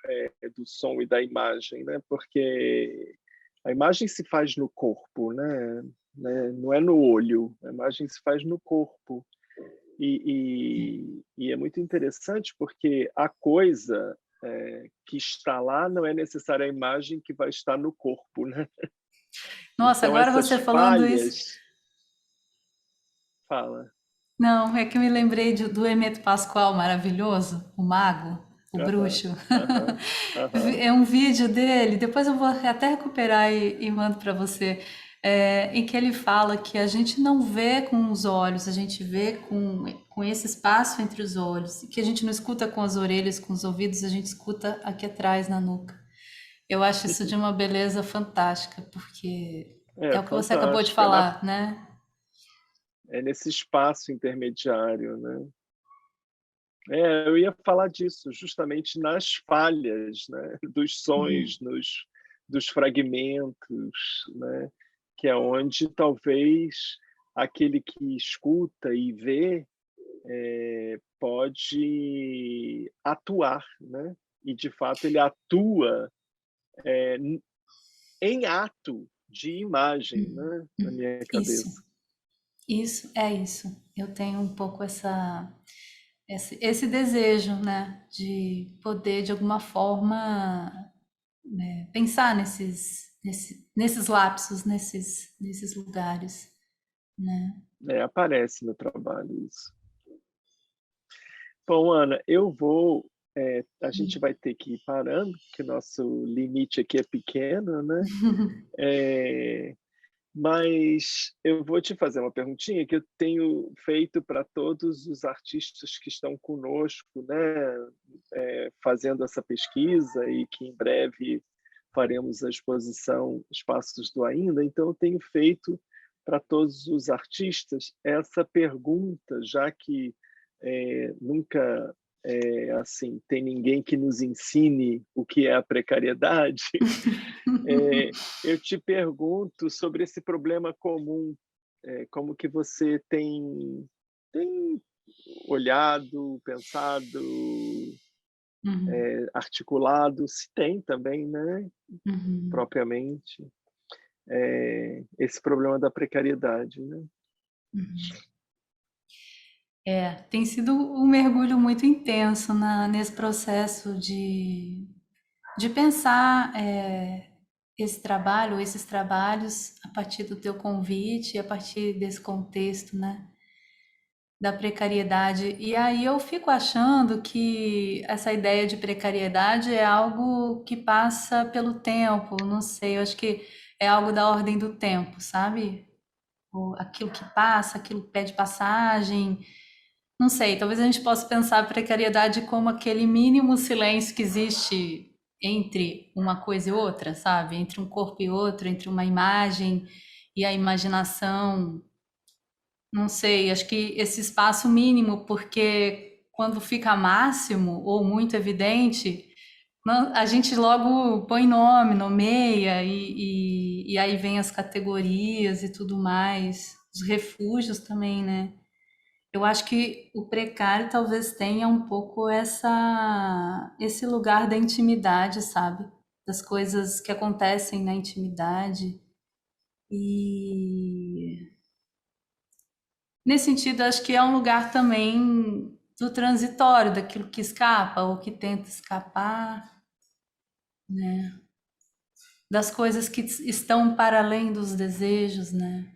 Speaker 4: do som e da imagem, né? Porque a imagem se faz no corpo, né? Não é no olho, a imagem se faz no corpo. E é muito interessante porque a coisa que está lá não é necessariamente a imagem que vai estar no corpo, né?
Speaker 3: Nossa,
Speaker 4: Então
Speaker 3: agora
Speaker 4: essas
Speaker 3: você falando isso.
Speaker 4: falhas, fala,
Speaker 3: Não, é que eu me lembrei do Hermeto Pascoal maravilhoso, o mago, o
Speaker 4: aham,
Speaker 3: bruxo.
Speaker 4: aham, aham,
Speaker 3: É um vídeo dele, depois eu vou até recuperar e mando para você, em que ele fala que a gente não vê com os olhos, a gente vê com esse espaço entre os olhos, que a gente não escuta com as orelhas, com os ouvidos, a gente escuta aqui atrás na nuca. Eu acho isso de uma beleza fantástica, porque é o que você acabou de
Speaker 4: fantástico,
Speaker 3: falar, né?
Speaker 4: é nesse espaço intermediário, né? Eu ia falar disso, justamente nas falhas, né? Dos
Speaker 3: Uhum.
Speaker 4: sons, dos fragmentos, né? Que é onde talvez aquele que escuta e vê pode atuar, né? E de fato ele atua em ato de imagem, né? Na minha
Speaker 3: Isso.
Speaker 4: cabeça.
Speaker 3: Isso, é isso. Eu tenho um pouco esse desejo, né, de poder, de alguma forma, pensar nesses lapsos, nesses lugares, né?
Speaker 4: Aparece no trabalho isso. Bom, Ana, eu vou. A gente vai ter que ir parando, porque nosso limite aqui é pequeno, né? Mas eu vou te fazer uma perguntinha que eu tenho feito para todos os artistas que estão conosco, né? Fazendo essa pesquisa e que em breve faremos a exposição Espaços do Ainda. Então, eu tenho feito para todos os artistas essa pergunta, já que nunca assim tem ninguém que nos ensine o que é a precariedade. Eu te pergunto sobre esse problema comum, como que você tem olhado, pensado,
Speaker 3: Uhum,
Speaker 4: articulado, se tem também, né,
Speaker 3: uhum.
Speaker 4: propriamente, esse problema da precariedade, né?
Speaker 3: Tem sido um mergulho muito intenso nesse processo de pensar esse trabalho, esses trabalhos a partir do teu convite, a partir desse contexto, né, da precariedade. E aí eu fico achando que essa ideia de precariedade é algo que passa pelo tempo, não sei, eu acho que é algo da ordem do tempo, sabe? Aquilo que passa, aquilo que pede passagem. Não sei, talvez a gente possa pensar a precariedade como aquele mínimo silêncio que existe entre uma coisa e outra, sabe? Entre um corpo e outro, entre uma imagem e a imaginação. Não sei, acho que esse espaço mínimo, porque quando fica máximo ou muito evidente, a gente logo põe nome, nomeia, e aí vem as categorias e tudo mais. os refúgios também, né? Eu acho que o precário talvez tenha um pouco esse lugar da intimidade, sabe? Das coisas que acontecem na intimidade. E nesse sentido, acho que é um lugar também do transitório, daquilo que escapa ou que tenta escapar, né? Das coisas que estão para além dos desejos, né?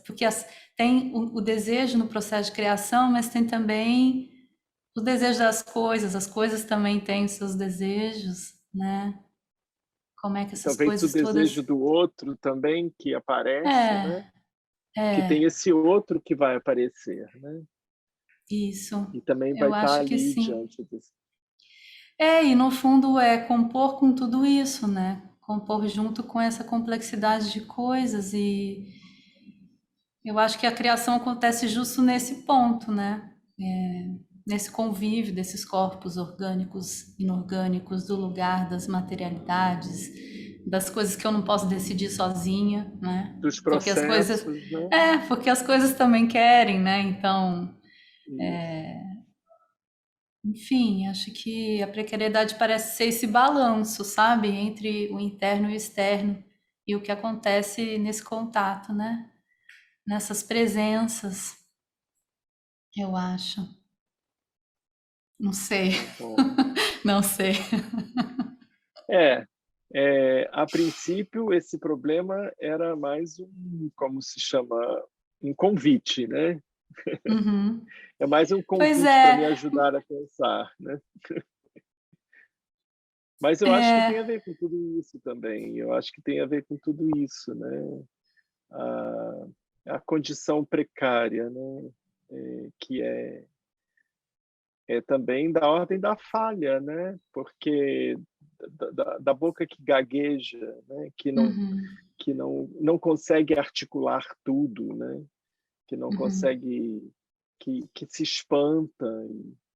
Speaker 3: Porque tem o desejo no processo de criação, mas tem também o desejo das coisas, as coisas também têm os seus desejos, né? Como é que essas
Speaker 4: Talvez o
Speaker 3: coisas todas...
Speaker 4: desejo do outro também que aparece, né?
Speaker 3: É,
Speaker 4: Que tem
Speaker 3: é,
Speaker 4: esse outro que vai aparecer, né?
Speaker 3: isso.
Speaker 4: E também vai
Speaker 3: Eu
Speaker 4: estar
Speaker 3: acho que
Speaker 4: ali
Speaker 3: sim.
Speaker 4: diante desse.
Speaker 3: E no fundo é compor com tudo isso, né? Compor junto com essa complexidade de coisas e eu acho que a criação acontece justo nesse ponto, né? Nesse convívio desses corpos orgânicos, inorgânicos, do lugar, das materialidades, das coisas que eu não posso decidir sozinha, né?
Speaker 4: Dos
Speaker 3: Porque as coisas,
Speaker 4: processos, né?
Speaker 3: porque as coisas também querem, né? Então,
Speaker 4: Isso.
Speaker 3: enfim, acho que a precariedade parece ser esse balanço, sabe? Entre o interno e o externo e o que acontece nesse contato, né? Nessas presenças, eu acho. Não sei,
Speaker 4: Tá bom.
Speaker 3: não sei.
Speaker 4: É, a princípio, esse problema era mais como se chama, um convite, né?
Speaker 3: Uhum.
Speaker 4: É mais um
Speaker 3: Pois
Speaker 4: convite para me
Speaker 3: é,
Speaker 4: ajudar a pensar, né? Mas eu acho que tem a
Speaker 3: é,
Speaker 4: ver com tudo isso também. Eu acho que tem a ver com tudo isso, né? A, a condição precária, né? Que é também da ordem da falha, né? Porque da boca que gagueja, né?
Speaker 3: uhum,
Speaker 4: Que não consegue articular tudo, né? Que não
Speaker 3: uhum.
Speaker 4: consegue, que se espanta,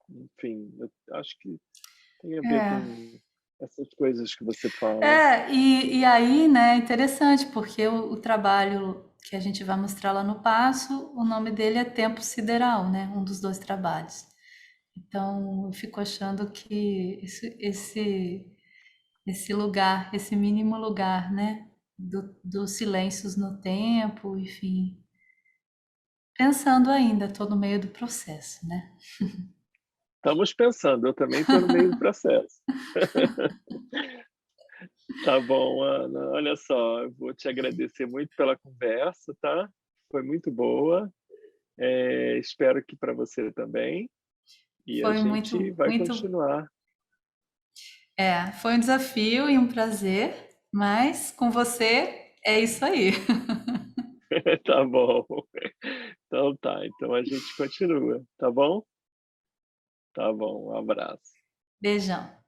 Speaker 4: enfim, eu acho que tem a ver
Speaker 3: É,
Speaker 4: com essas coisas que você fala.
Speaker 3: e aí, né, é interessante, porque o trabalho que a gente vai mostrar lá no Passo, o nome dele é Tempo Sideral, né, um dos dois trabalhos. Então, eu fico achando que esse lugar, esse mínimo lugar, né, dos silêncios no tempo, enfim, pensando ainda, estou no meio do processo, né?
Speaker 4: Estamos pensando, eu também estou no meio do processo. Tá bom, Ana. Olha só, eu vou te agradecer muito pela conversa, tá? Foi muito boa. Espero que para você também. E a
Speaker 3: Foi
Speaker 4: gente
Speaker 3: muito,
Speaker 4: vai
Speaker 3: muito,
Speaker 4: continuar.
Speaker 3: foi um desafio e um prazer, mas com você é isso aí.
Speaker 4: Tá bom. Então tá. Então a gente continua, tá bom? Tá bom. Um abraço.
Speaker 3: Beijão.